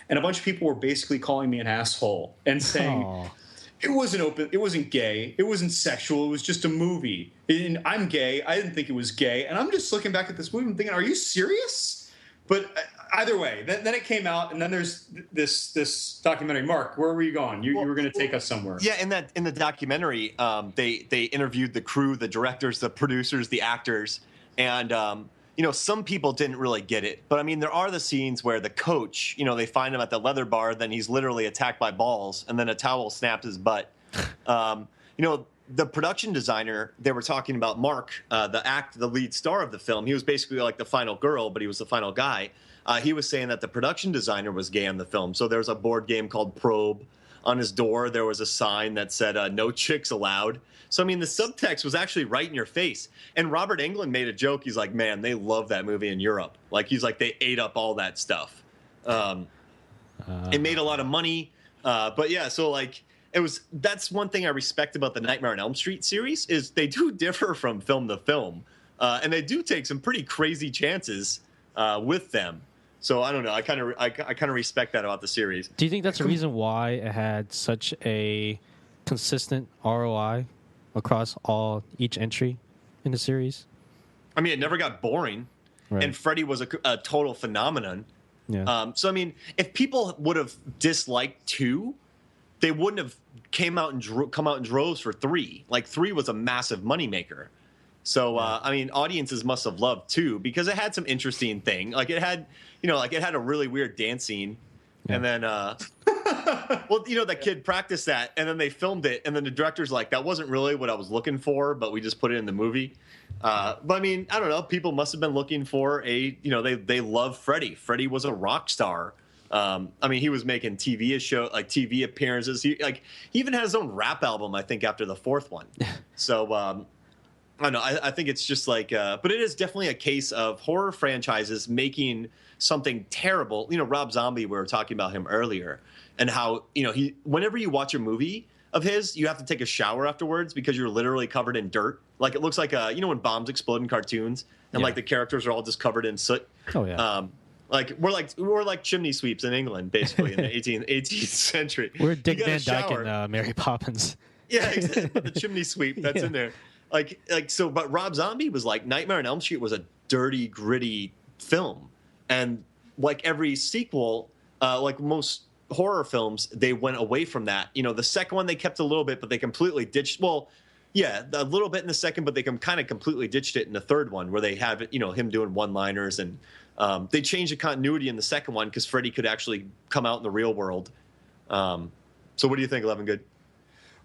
and a bunch of people were basically calling me an asshole and saying... Aww. It wasn't open. It wasn't gay. It wasn't sexual. It was just a movie. And I'm gay. I didn't think it was gay. And I'm just looking back at this movie and thinking, are you serious? But either way, then it came out, and then there's this documentary. Mark, where were you going? You were going to take us somewhere. Yeah, in the documentary, they interviewed the crew, the directors, the producers, the actors, and you know, some people didn't really get it. But I mean, there are the scenes where the coach, you know, they find him at the leather bar, then he's literally attacked by balls, and then a towel snaps his butt. You know, the production designer, they were talking about Mark, the lead star of the film. He was basically like the final girl, but he was the final guy. He was saying that the production designer was gay on the film. So there was a board game called Probe. On his door, there was a sign that said, no chicks allowed. So, I mean, the subtext was actually right in your face. And Robert Englund made a joke. He's like, man, they love that movie in Europe. Like, he's like, they ate up all that stuff. It made a lot of money. But, yeah, so, like, that's one thing I respect about the Nightmare on Elm Street series is they do differ from film to film. And they do take some pretty crazy chances with them. So I don't know. I kind of respect that about the series. Do you think that's the reason why it had such a consistent ROI across each entry in the series? I mean, it never got boring, right. And Freddy was a total phenomenon. Yeah. So I mean, if people would have disliked 2, they wouldn't have come out in droves for 3. Like 3 was a massive moneymaker. So I mean, audiences must have loved 2 because it had some interesting thing. Like it had a really weird dance scene, and then well, you know, the kid practiced that, and then they filmed it, and then the director's like, that wasn't really what I was looking for, but we just put it in the movie. But I mean, I don't know. People must have been looking for they love Freddy. Freddy was a rock star. I mean, he was making TV appearances. He even had his own rap album, I think, after the 4th one. So. I don't know. I think it's just like, but it is definitely a case of horror franchises making something terrible. You know, Rob Zombie, we were talking about him earlier, and how, you know, whenever you watch a movie of his, you have to take a shower afterwards because you're literally covered in dirt. Like it looks like you know, when bombs explode in cartoons and like the characters are all just covered in soot. Oh yeah. Like we're like chimney sweeps in England, basically in the 18th century. We're Dick Van Dyke and Mary Poppins. Yeah, exactly. The chimney sweep that's in there. So, but Rob Zombie was like, Nightmare on Elm Street was a dirty, gritty film, and like every sequel, like most horror films, they went away from that. The second one they kept a little bit, but they completely ditched. Well, yeah, a little bit in the second, but they kind of completely ditched it in the third one, where they have him doing one-liners, and they changed the continuity in the second one because Freddy could actually come out in the real world. So what do you think, Levin Good?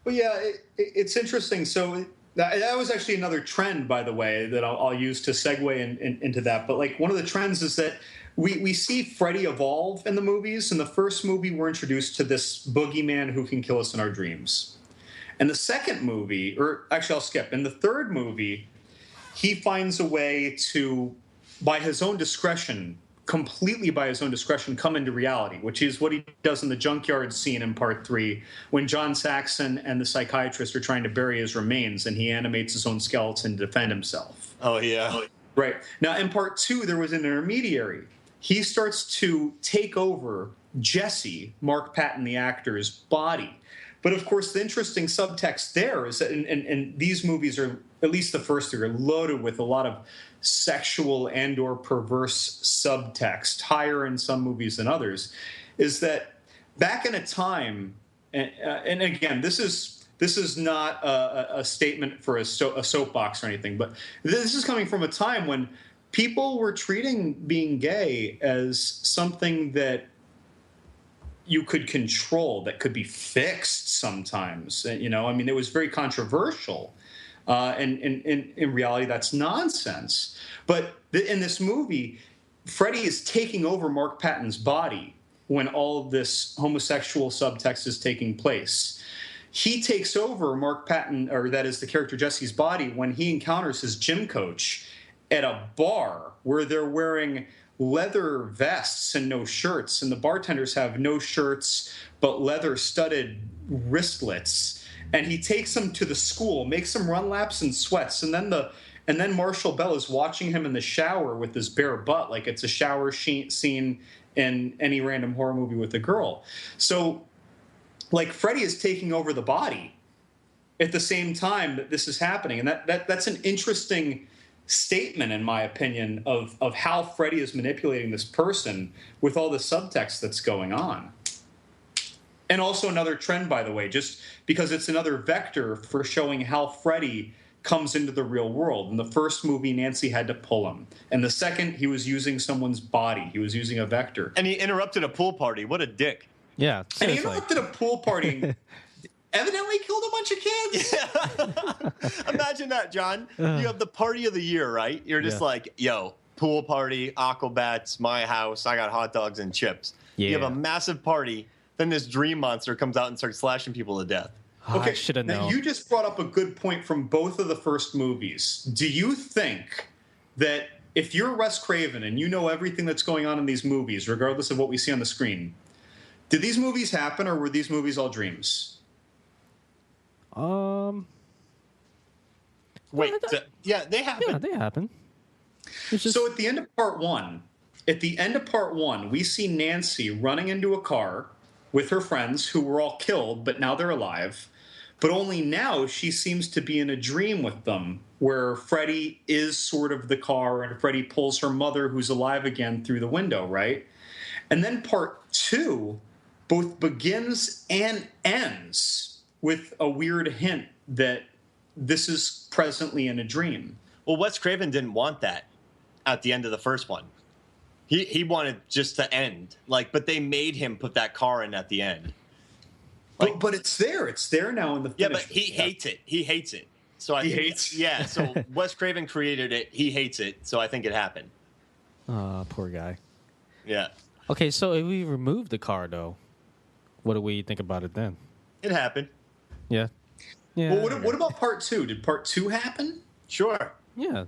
Well, yeah, it's interesting. So that was actually another trend, by the way, that I'll use to segue into that. But like one of the trends is that we see Freddy evolve in the movies. In the first movie, we're introduced to this boogeyman who can kill us in our dreams. In the second movie, or actually I'll skip. In the third movie, he finds a way to, by his own discretion, completely by his own discretion, come into reality, which is what he does in the junkyard scene in part 3, when John Saxon and the psychiatrist are trying to bury his remains, and he animates his own skeleton to defend himself. Oh, yeah. Right. Now, in part 2, there was an intermediary. He starts to take over Jesse, Mark Patton, the actor's body. But, of course, the interesting subtext there is that, and these movies are, at least the first 3, are loaded with a lot of sexual and or perverse subtext, higher in some movies than others, is that back in a time, and again, this is not a statement for a soapbox or anything, but this is coming from a time when people were treating being gay as something that you could control, that could be fixed sometimes. It was very controversial. And in reality, that's nonsense. But in this movie, Freddy is taking over Mark Patton's body when all of this homosexual subtext is taking place. He takes over Mark Patton, or that is the character Jesse's body, when he encounters his gym coach at a bar where they're wearing leather vests and no shirts, and the bartenders have no shirts but leather-studded wristlets. And he takes him to the school, makes him run laps in sweats, and then Marshall Bell is watching him in the shower with his bare butt, like it's a shower scene in any random horror movie with a girl. So, like, Freddy is taking over the body at the same time that this is happening, and that's an interesting statement, in my opinion, of how Freddy is manipulating this person with all the subtext that's going on. And also another trend, by the way, just because it's another vector for showing how Freddy comes into the real world. In the first movie, Nancy had to pull him. In the second, he was using someone's body. He was using a vector. And he interrupted a pool party. What a dick. Yeah, seriously. And he interrupted a pool party. Evidently killed a bunch of kids. Yeah. Imagine that, John. You have the party of the year, right? You're just like, yo, pool party, aquabats, my house. I got hot dogs and chips. Yeah. You have a massive party. Then this dream monster comes out and starts slashing people to death. Okay, I should have known. Now you just brought up a good point from both of the first movies. Do you think that if you're Wes Craven and you know everything that's going on in these movies, regardless of what we see on the screen, did these movies happen or were these movies all dreams? Wait, yeah, they happen. Yeah, they happen. So at the end of part one, we see Nancy running into a car with her friends who were all killed, but now they're alive. But only now she seems to be in a dream with them, where Freddy is sort of the car, and Freddy pulls her mother, who's alive again, through the window, right? And then part 2 both begins and ends with a weird hint that this is presently in a dream. Well, Wes Craven didn't want that at the end of the first one. He wanted just to end, but they made him put that car in at the end. But it's there. It's there now in the finish. Yeah, but he hates it. He hates it. So I think, yeah. So Wes Craven created it. He hates it. So I think it happened. Poor guy. Yeah. Okay, so if we remove the car, though, what do we think about it then? It happened. Yeah. Yeah. Well, what about part 2? Did part 2 happen? Sure. Yeah.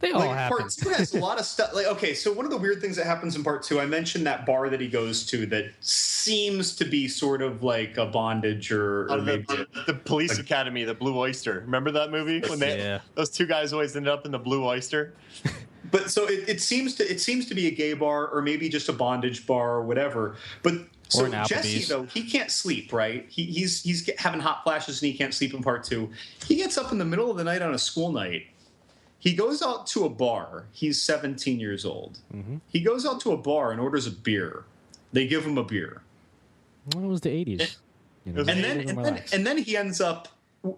They all happen. Part 2 has a lot of stuff. So one of the weird things that happens in part 2, I mentioned that bar that he goes to that seems to be sort of like a bondage or maybe the police academy, the Blue Oyster. Remember that movie when those two guys always ended up in the Blue Oyster? But so it seems to be a gay bar or maybe just a bondage bar or whatever. But so Jesse, though, he can't sleep, right? He's having hot flashes and he can't sleep in part 2. He gets up in the middle of the night on a school night. He goes out to a bar. He's 17 years old. Mm-hmm. He goes out to a bar and orders a beer. They give him a beer. Well, it was the 80s. You know, And then he ends up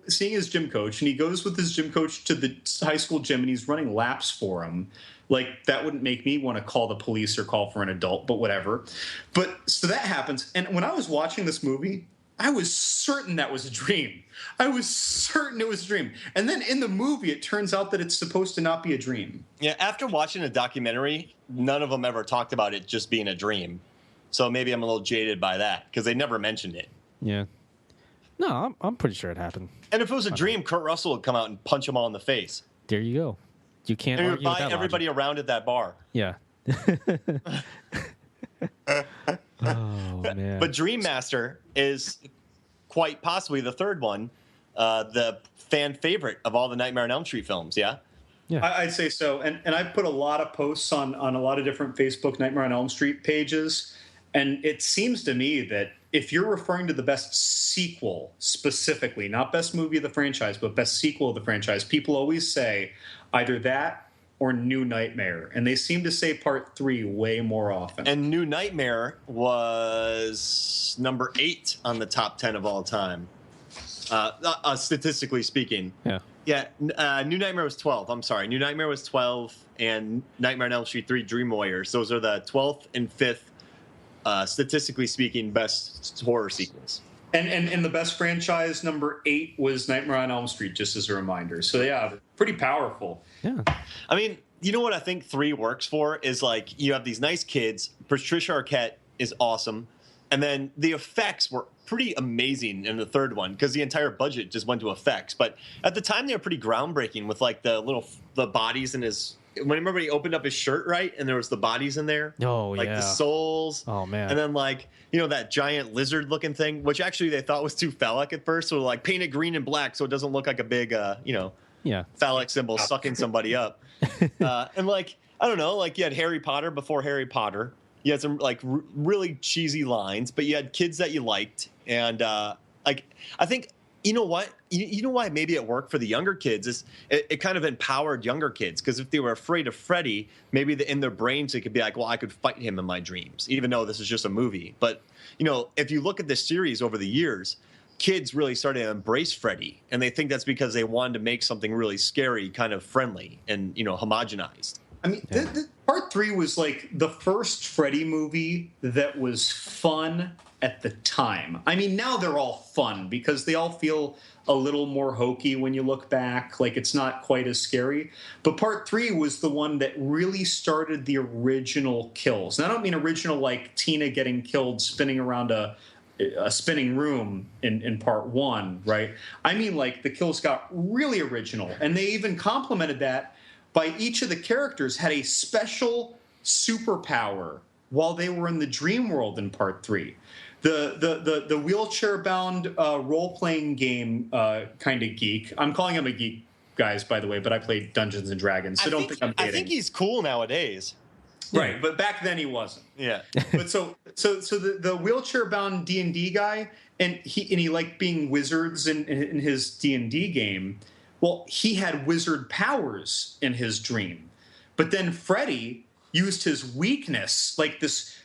seeing his gym coach, and he goes with his gym coach to the high school gym, and he's running laps for him. Like, that wouldn't make me want to call the police or call for an adult, but whatever. But so that happens. And when I was watching this movie, I was certain that was a dream. I was certain it was a dream. And then in the movie, it turns out that it's supposed to not be a dream. Yeah, after watching the documentary, none of them ever talked about it just being a dream. So maybe I'm a little jaded by that because they never mentioned it. Yeah. No, I'm pretty sure it happened. And if it was a dream, Kurt Russell would come out and punch them all in the face. There you go. You can't and argue with that everybody logic. around at that bar. Yeah. Oh, man. But Dream Master is quite possibly the third one, the fan favorite of all the Nightmare on Elm Street films, yeah? Yeah. I'd say so. And I've put a lot of posts on a lot of different Facebook Nightmare on Elm Street pages. And it seems to me that if you're referring to the best sequel specifically, not best movie of the franchise, but best sequel of the franchise, people always say either that or New Nightmare. And they seem to say Part 3 way more often. And New Nightmare was number 8 on the top 10 of all time, statistically speaking. Yeah. Yeah, New Nightmare was 12. I'm sorry. New Nightmare was 12, and Nightmare on Elm Street 3 Dream Warriors. Those are the 12th and 5th, statistically speaking, best horror sequels. And the best franchise, number 8, was Nightmare on Elm Street, just as a reminder. So, yeah, pretty powerful. Yeah. I mean, you know what I think 3 works for is, like, you have these nice kids. Patricia Arquette is awesome. And then the effects were pretty amazing in the third one because the entire budget just went to effects. But at the time, they were pretty groundbreaking with, like, the bodies in his... Whenever he opened up his shirt, right, and there was the bodies in there. Oh, like yeah. the souls. Oh, man. And then, like, you know, that giant lizard-looking thing, which actually they thought was too phallic at first. So, like, paint it green and black so it doesn't look like a big, phallic symbol sucking somebody up. And, like, I don't know, like, you had Harry Potter before Harry Potter. You had some, like, really cheesy lines, but you had kids that you liked. And, like, I think... You know what? You know why maybe it worked for the younger kids is it kind of empowered younger kids because if they were afraid of Freddy, maybe in their brains it could be like, well, I could fight him in my dreams, even though this is just a movie. But, you know, if you look at this series over the years, kids really started to embrace Freddy, and they think that's because they wanted to make something really scary, kind of friendly and, you know, homogenized. I mean, Part 3 was like the first Freddy movie that was fun at the time. I mean, now they're all fun because they all feel a little more hokey when you look back. Like, it's not quite as scary. But Part 3 was the one that really started the original kills. And I don't mean original like Tina getting killed spinning around a spinning room in Part 1, right? I mean, like, the kills got really original. And they even complemented that by each of the characters had a special superpower while they were in the dream world in Part 3. The wheelchair-bound role-playing game kind of geek. I'm calling him a geek, guys, by the way, but I played Dungeons & Dragons, so don't think I'm dating. I think he's cool nowadays. Right, but back then he wasn't. Yeah. But so the wheelchair-bound D&D guy, and he liked being wizards in his D&D game. Well, he had wizard powers in his dream. But then Freddy used his weakness, like this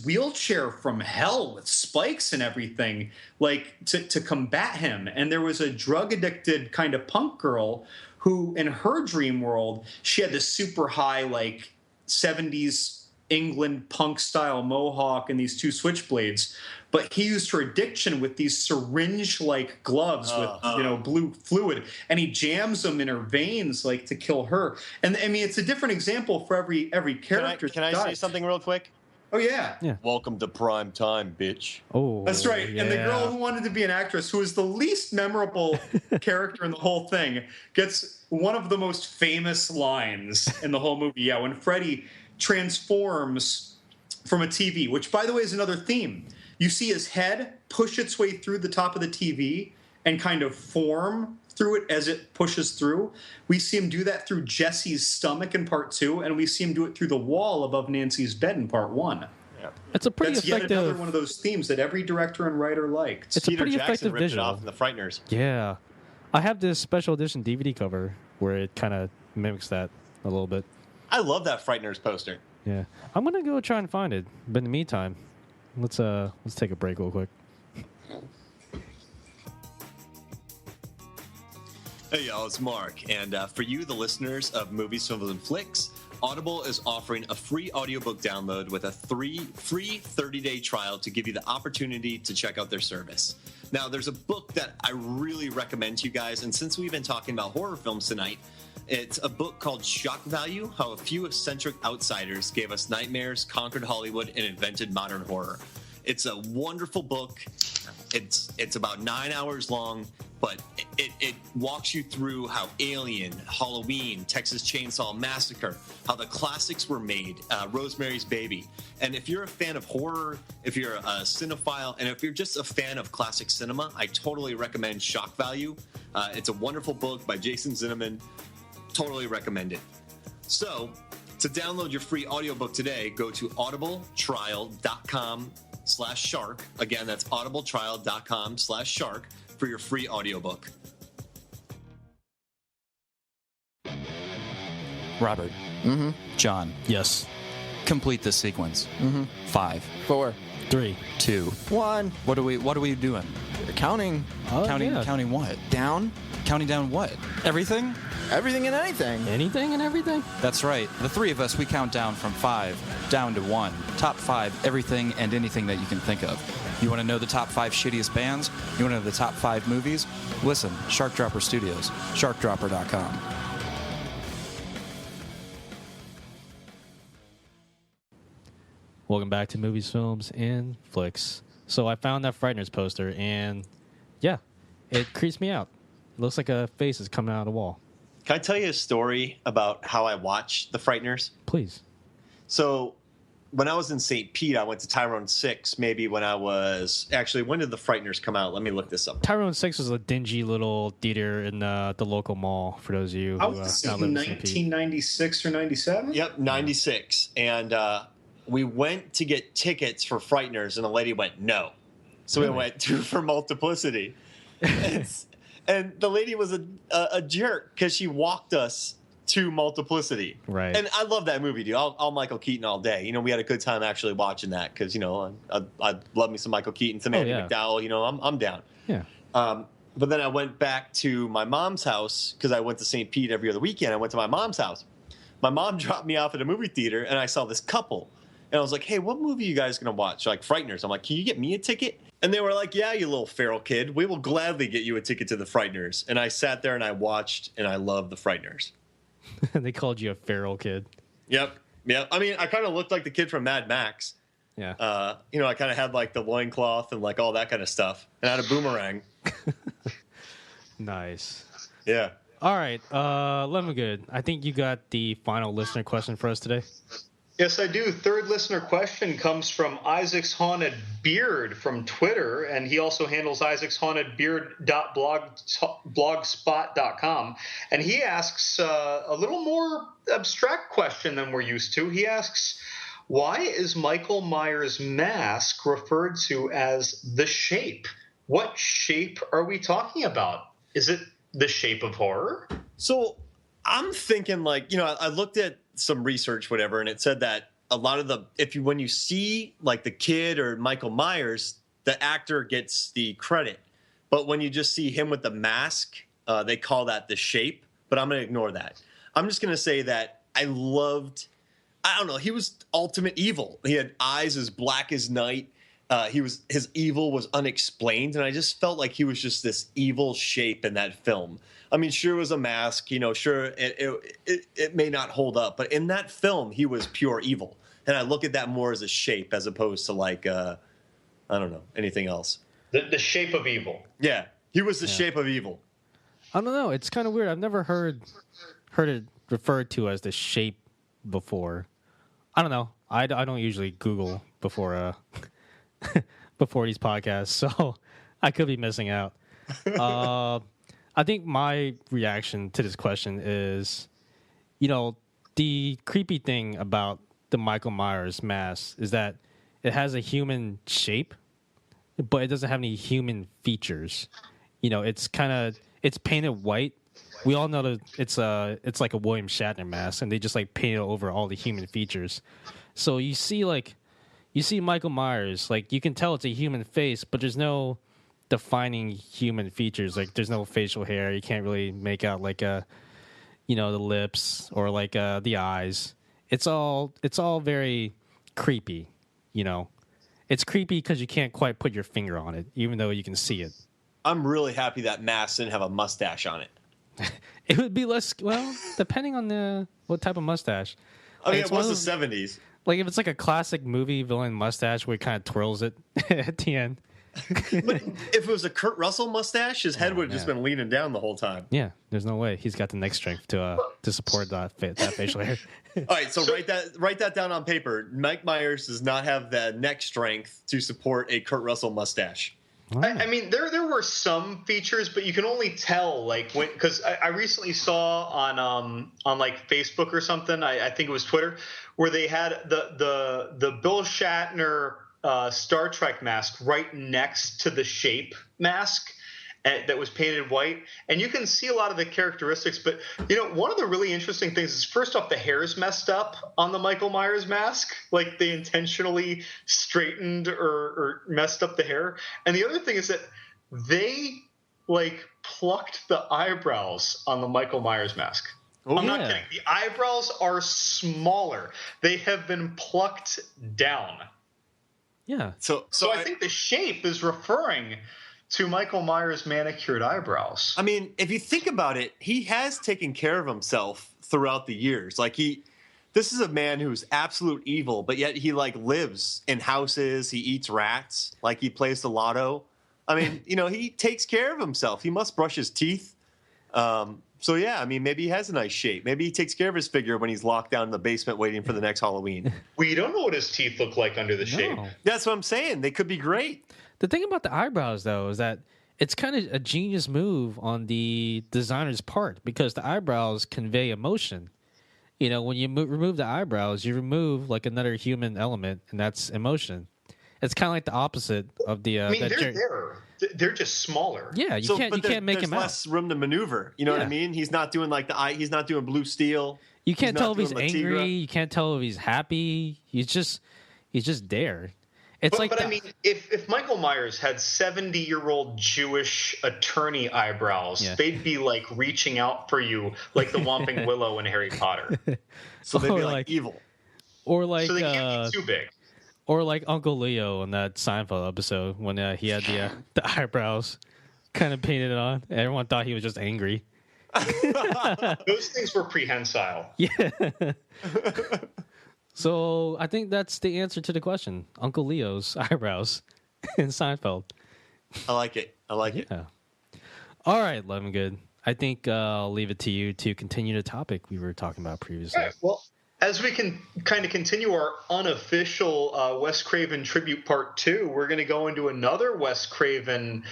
wheelchair from hell with spikes and everything, like to combat him. And there was a drug-addicted kind of punk girl who, in her dream world, she had this super high, like, 70s England punk-style mohawk and these 2 switchblades. But he used her addiction with these syringe-like gloves with, blue fluid, and he jams them in her veins, like, to kill her. And, I mean, it's a different example for every character. Can I say something real quick? Oh, yeah. Welcome to prime time, bitch. Oh, that's right. Yeah. And the girl who wanted to be an actress, who was the least memorable character in the whole thing, gets one of the most famous lines in the whole movie. Yeah, when Freddy transforms from a TV, which, by the way, is another theme. You see his head push its way through the top of the TV and kind of form through it as it pushes through. We see him do that through Jesse's stomach in Part 2, and we see him do it through the wall above Nancy's bed in Part 1. Yeah. It's a pretty That's effective... yet another one of those themes that every director and writer liked. It's Peter a pretty Jackson effective ripped visual. it off in The Frighteners. Yeah. I have this special edition DVD cover where it kind of mimics that a little bit. I love that Frighteners poster. Yeah. I'm going to go try and find it. But in the meantime, Let's take a break real quick. Hey y'all, it's Mark, and for you, the listeners of Movies, Films, and Flicks, Audible is offering a free audiobook download with a free 30-day trial to give you the opportunity to check out their service. Now, there's a book that I really recommend to you guys, and since we've been talking about horror films tonight, it's a book called Shock Value: How a Few Eccentric Outsiders Gave Us Nightmares, Conquered Hollywood, and Invented Modern Horror. It's a wonderful book. It's about 9 hours long, but it walks you through how Alien, Halloween, Texas Chainsaw Massacre, how the classics were made, Rosemary's Baby. And if you're a fan of horror, if you're a cinephile, and if you're just a fan of classic cinema, I totally recommend Shock Value. It's a wonderful book by Jason Zinnemann. Totally recommend it. So, to download your free audiobook today, go to audibletrial.com/shark. Again, that's audibletrial.com/shark for your free audiobook. Robert. John. Yes. Complete this sequence. 5, 4, 3, 2, 1. What are we doing? Counting Counting what? down Counting down what? Everything? everything and anything. Anything and everything. That's right. The three of us, we count down from 5 down to 1. Top 5, everything and anything that you can think of. You want to know the top 5 shittiest bands? You want to know the top 5 movies? Listen, Shark Dropper Studios, sharkdropper.com. Welcome back to Movies, Films, and Flicks. So I found that Frighteners poster, and yeah, it creeps me out. It looks like a face is coming out of the wall. Can I tell you a story about how I watched The Frighteners? Please. So when I was in St. Pete, I went to Tyrone 6, maybe when I was... Actually, when did The Frighteners come out? Let me look this up. Tyrone 6 was a dingy little theater in the local mall, for those of you who I was now thinking live in St. Pete. 1996 or 97. Yep, 96. And we went to get tickets for Frighteners, and the lady went, no. So we went for Multiplicity. And the lady was a jerk because she walked us to Multiplicity. Right. And I love that movie, dude. I'll Michael Keaton all day. You know, we had a good time actually watching that because, you know, I love me some Michael Keaton, some Andy McDowell. You know, I'm down. Yeah. But then I went back to my mom's house because I went to St. Pete every other weekend. I went to my mom's house. My mom dropped me off at a movie theater, and I saw this couple. And I was like, hey, what movie are you guys going to watch? Like Frighteners. I'm like, can you get me a ticket? And they were like, yeah, you little feral kid. We will gladly get you a ticket to The Frighteners. And I sat there and I watched, and I loved The Frighteners. They called you a feral kid. Yep. I mean, I kind of looked like the kid from Mad Max. Yeah. You know, I kind of had like the loincloth and like all that kind of stuff. And I had a boomerang. Nice. Yeah. All right. Lemon Good, I think you got the final listener question for us today. Yes, I do. Third listener question comes from Isaac's Haunted Beard from Twitter, and he also handles isaacshauntedbeard.blogspot.com. And he asks a little more abstract question than we're used to. He asks, why is Michael Myers' mask referred to as the Shape? What shape are we talking about? Is it the shape of horror? So I'm thinking like, you know, I looked at some research, whatever, and it said that a lot of when you see like the kid or Michael Myers, the actor gets the credit. But when you just see him with the mask, they call that the Shape. But I'm going to ignore that. I'm just going to say that I don't know, he was ultimate evil. He had eyes as black as night. His evil was unexplained, and I just felt like he was just this evil shape in that film. I mean, sure, it was a mask, you know, sure, it may not hold up, but in that film, he was pure evil. And I look at that more as a shape as opposed to like, I don't know, anything else. The shape of evil. Yeah, he was the shape of evil. I don't know. It's kind of weird. I've never heard it referred to as the Shape before. I don't know. I don't usually Google before before these podcasts, so I could be missing out. I think my reaction to this question is, you know, the creepy thing about the Michael Myers mask is that it has a human shape, but it doesn't have any human features. You know, it's painted white. We all know that it's like a William Shatner mask, and they just like paint it over all the human features. So you see like, you see Michael Myers, like you can tell it's a human face, but there's no defining human features. Like there's no facial hair. You can't really make out like the lips or like the eyes. It's all very creepy. It's creepy because you can't quite put your finger on it, even though you can see it. I'm really happy that mask didn't have a mustache on it. It would be less, well, depending on what type of mustache. I mean, It's it was one the of 70s. Like if it's like a classic movie villain mustache where he kind of twirls it at the end. But if it was a Kurt Russell mustache, his head would have just been leaning down the whole time. Yeah, there's no way he's got the neck strength to support that facial hair. All right, so write that down on paper. Mike Myers does not have the neck strength to support a Kurt Russell mustache. I mean, there were some features, but you can only tell because I recently saw on like Facebook or something. I think it was Twitter, where they had the Bill Shatner Star Trek mask right next to the Shape mask that was painted white, and you can see a lot of the characteristics. But one of the really interesting things is, first off, the hair is messed up on the Michael Myers mask, like they intentionally straightened or messed up the hair. And the other thing is that they plucked the eyebrows on the Michael Myers mask. I'm not kidding. The eyebrows are smaller. They have been plucked down. Yeah. So I think the Shape is referring to Michael Myers' manicured eyebrows. I mean, if you think about it, he has taken care of himself throughout the years. Like this is a man who's absolute evil, but yet he lives in houses. He eats rats. Like he plays the lotto. I mean, he takes care of himself. He must brush his teeth. So yeah, I mean, maybe he has a nice shape. Maybe he takes care of his figure when he's locked down in the basement waiting for the next Halloween. We don't know what his teeth look like under the shape. That's what I'm saying. They could be great. The thing about the eyebrows, though, is that it's kind of a genius move on the designer's part because the eyebrows convey emotion. When you remove the eyebrows, you remove another human element, and that's emotion. It's kind of like the opposite of the. I mean, they're just smaller. Yeah, you can't make him out. There's less room to maneuver. You know what I mean? He's not doing He's not doing blue steel. You can't tell if he's angry. You can't tell if he's happy. He's just there. But I mean, if Michael Myers had 70-year-old Jewish attorney eyebrows, they'd be reaching out for you like the Whomping Willow in Harry Potter. So they'd be evil. Or so they can't be too big. Or like Uncle Leo in that Seinfeld episode when he had the eyebrows kind of painted on. Everyone thought he was just angry. Those things were prehensile. Yeah. So I think that's the answer to the question. Uncle Leo's eyebrows in Seinfeld. I like it. Yeah. All right, Lemongood. I think I'll leave it to you to continue the topic we were talking about previously. All right, well, as we can kind of continue our unofficial Wes Craven tribute part 2, we're going to go into another Wes Craven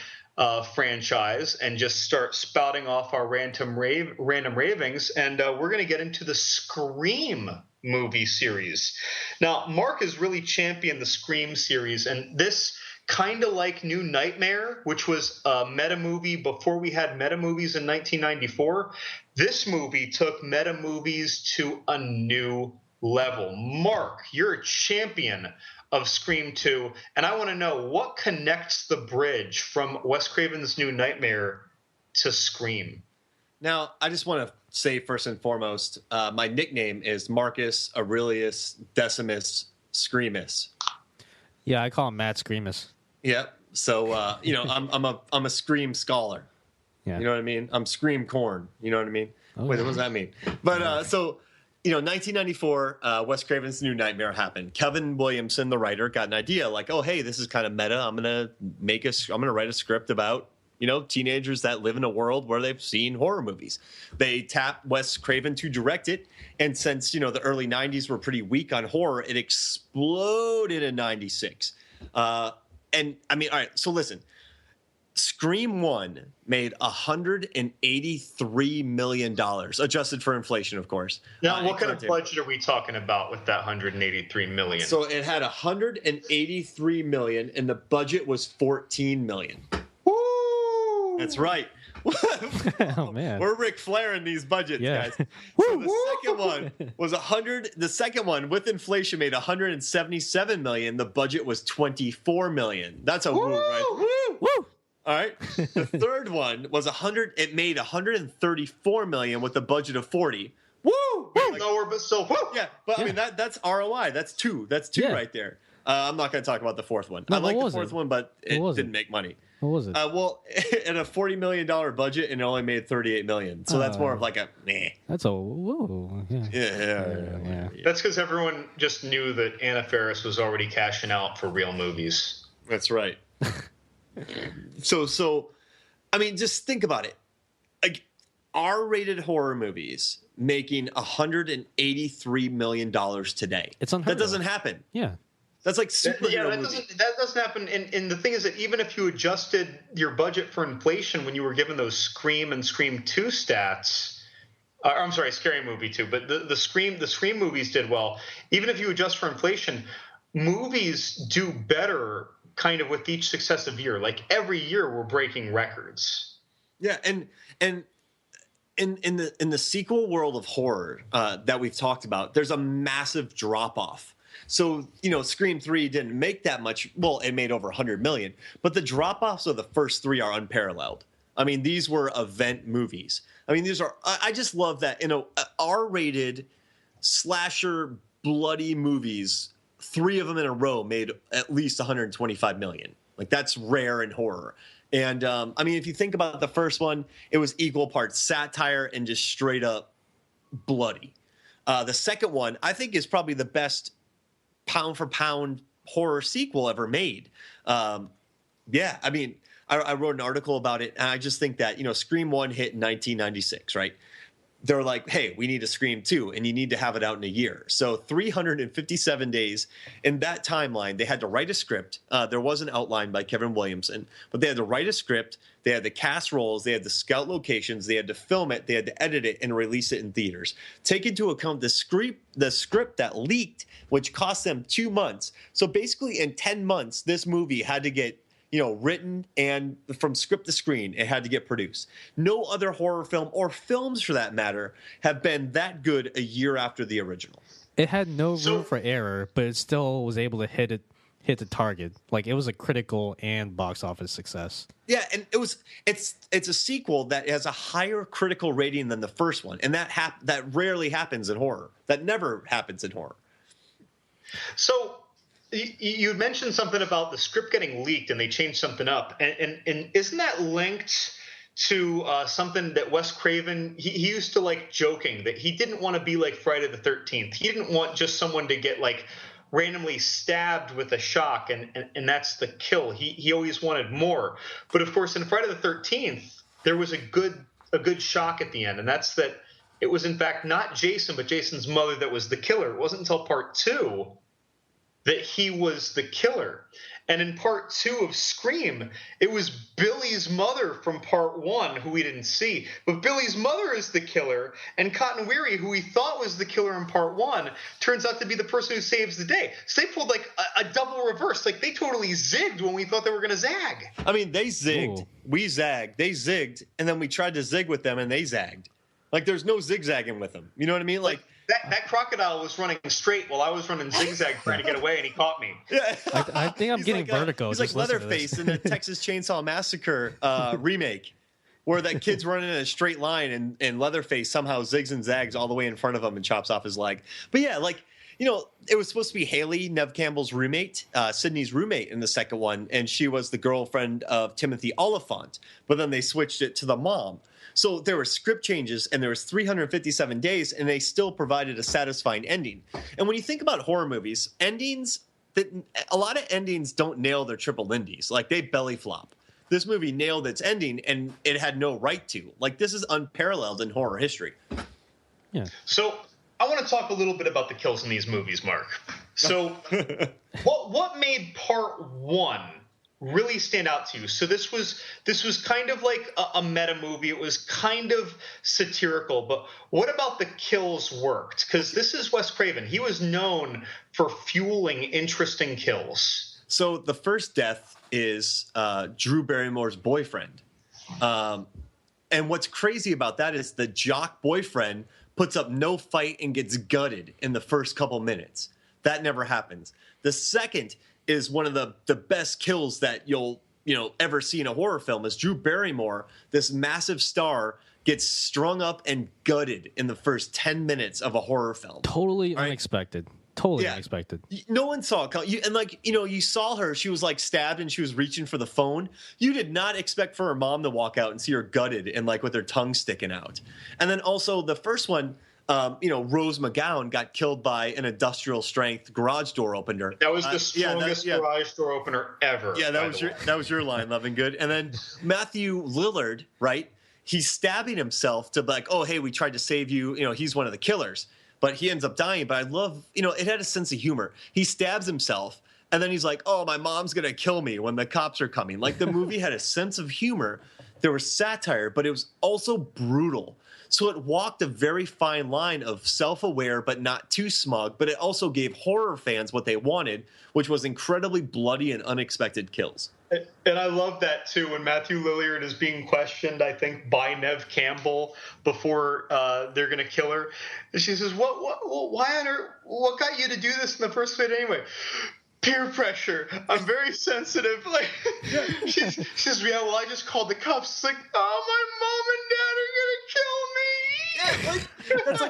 franchise and just start spouting off our random ravings. And we're going to get into the Scream movie series. Now, Mark has really championed the Scream series, and this, kind of like New Nightmare, which was a meta movie before we had meta movies in 1994, this movie took meta movies to a new level. Mark, you're a champion of Scream 2, and I want to know what connects the bridge from Wes Craven's New Nightmare to Scream. Now, I just want to say first and foremost, my nickname is Marcus Aurelius Decimus Screamus. Yeah, I call him Matt Screamus. Yep. So I'm a Scream scholar. Yeah. You know what I mean? I'm Scream corn. You know what I mean? Wait, what does that mean? But 1994, Wes Craven's New Nightmare happened. Kevin Williamson, the writer, got an idea oh, hey, this is kind of meta. I'm gonna write a script about teenagers that live in a world where they've seen horror movies. They tapped Wes Craven to direct it, and since the early 90s were pretty weak on horror, it exploded in 96. And I mean, all right, so listen. Scream 1 made $183 million, adjusted for inflation, of course. Now, what kind of budget are we talking about with that $183 million? So it had $183 million, and the budget was $14 million. Woo! That's right. Oh man, We're Ric Flair in these budgets, Yeah. guys. So the second one was 100. The second one with inflation made 177 million. The budget was 24 million. That's a woo, right? woo! All right. The third one was 100. It made 134 million with a budget of 40. Woo! Like, Lower, but still, woo! yeah, but I mean that's ROI. That's two. That's two Yeah. right there. I'm not going to talk about the fourth one. No, I like what the was fourth it? one, but it What was didn't it? make money. What was it? Well, at a $40 million budget, and it only made 38 million. So that's more of like a meh. That's a whoa. Yeah. Yeah. That's because everyone just knew that Anna Faris was already cashing out for real movies. That's right. So, I mean, just think about it. Like, R-rated horror movies making $183 million today. It's unheard That of. doesn't happen. Yeah. That's like superhero Yeah, that movies. doesn't happen. And the thing is that even if you adjusted your budget for inflation when you were given those Scream and Scream 2 stats, I'm sorry, Scary Movie 2, but the Scream movies did well. Even if you adjust for inflation, movies do better kind of with each successive year. Like every year we're breaking records. Yeah, and in the sequel world of horror that we've talked about, there's a massive drop off. So, Scream 3 didn't make that much. Well, it made over 100 million, but the drop offs of the first three are unparalleled. I mean, these were event movies. I mean, I just love that, R-rated slasher bloody movies, three of them in a row made at least 125 million. Like, that's rare in horror. And I mean, if you think about the first one, it was equal parts satire and just straight up bloody. The second one, I think, is probably the best pound for pound horror sequel ever made. Yeah, I mean, I wrote an article about it, and I just think that, Scream 1 hit in 1996, right? They're like, hey, we need a Scream 2, and you need to have it out in a year. So 357 days in that timeline, they had to write a script. There was an outline by Kevin Williamson, but they had to write a script. They had to cast roles. They had to scout locations. They had to film it. They had to edit it and release it in theaters. Take into account the script that leaked, which cost them 2 months. So basically in 10 months, this movie had to get written, and from script to screen, it had to get produced. No other horror film, or films for that matter, have been that good a year after the original. It had no room for error, but it still was able to hit the target. Like, it was a critical and box office success. Yeah, and it's a sequel that has a higher critical rating than the first one, and that rarely happens in horror. That never happens in horror. So you had mentioned something about the script getting leaked and they changed something up. And isn't that linked to something that Wes Craven, he used to like joking that he didn't want to be like Friday the 13th. He didn't want just someone to get like randomly stabbed with a shock and that's the kill. He always wanted more. But of course, in Friday the 13th, there was a good shock at the end. And that's that it was in fact not Jason, but Jason's mother that was the killer. It wasn't until part 2 that he was the killer. And in part 2 of Scream, it was Billy's mother from part 1 who we didn't see. But Billy's mother is the killer, and Cotton Weary, who we thought was the killer in part 1, turns out to be the person who saves the day. So they pulled like a double reverse. Like they totally zigged when we thought they were going to zag. I mean, they zigged. Ooh. We zagged. They zigged, and then we tried to zig with them, and they zagged. Like, there's no zigzagging with them. You know what I mean? Like that crocodile was running straight while I was running zigzag trying to get away, and he caught me. yeah. I think I'm He's getting like, vertigo. He's like just listening to Leatherface this. in the Texas Chainsaw Massacre remake, where that kid's running in a straight line and Leatherface somehow zigs and zags all the way in front of him and chops off his leg. But yeah, like, it was supposed to be Haley, Nev Campbell's roommate, Sydney's roommate in the second one, and she was the girlfriend of Timothy Oliphant. But then they switched it to the mom. So there were script changes, and there was 357 days, and they still provided a satisfying ending. And when you think about horror movies, a lot of endings don't nail their triple indies. Like, they belly flop. This movie nailed its ending, and it had no right to. Like, this is unparalleled in horror history. Yeah. So I want to talk a little bit about the kills in these movies, Mark. So what made part 1 really stand out to you? So this was kind of like a meta movie. It was kind of satirical, but what about the kills worked? Because this is Wes Craven. He was known for fueling interesting kills. So the first death is Drew Barrymore's boyfriend. And what's crazy about that is the jock boyfriend puts up no fight and gets gutted in the first couple minutes. That never happens. The second is one of the best kills that you'll ever see in a horror film is Drew Barrymore, this massive star, gets strung up and gutted in the first 10 minutes of a horror film. Totally unexpected. Totally unexpected. No one saw it coming. You saw her. She was like stabbed and she was reaching for the phone. You did not expect for her mom to walk out and see her gutted and like with her tongue sticking out. And then also the first one, Rose McGowan got killed by an industrial strength garage door opener. That was the strongest garage door opener ever. Yeah, that was your line, Loving Good. And then Matthew Lillard, right? He's stabbing himself to be like, oh, hey, we tried to save you. He's one of the killers. But he ends up dying. But I love, it had a sense of humor. He stabs himself, and then he's like, oh, my mom's going to kill me when the cops are coming. Like, the movie had a sense of humor. There was satire, but it was also brutal. So it walked a very fine line of self-aware but not too smug, but it also gave horror fans what they wanted, which was incredibly bloody and unexpected kills. And I love that, too, when Matthew Lillard is being questioned, I think, by Neve Campbell before they're going to kill her. And she says, why on earth, what got you to do this in the first place anyway? Peer pressure. I'm very sensitive. Like, she says, yeah, well, I just called the cops. It's like, oh, my mom and dad are going to kill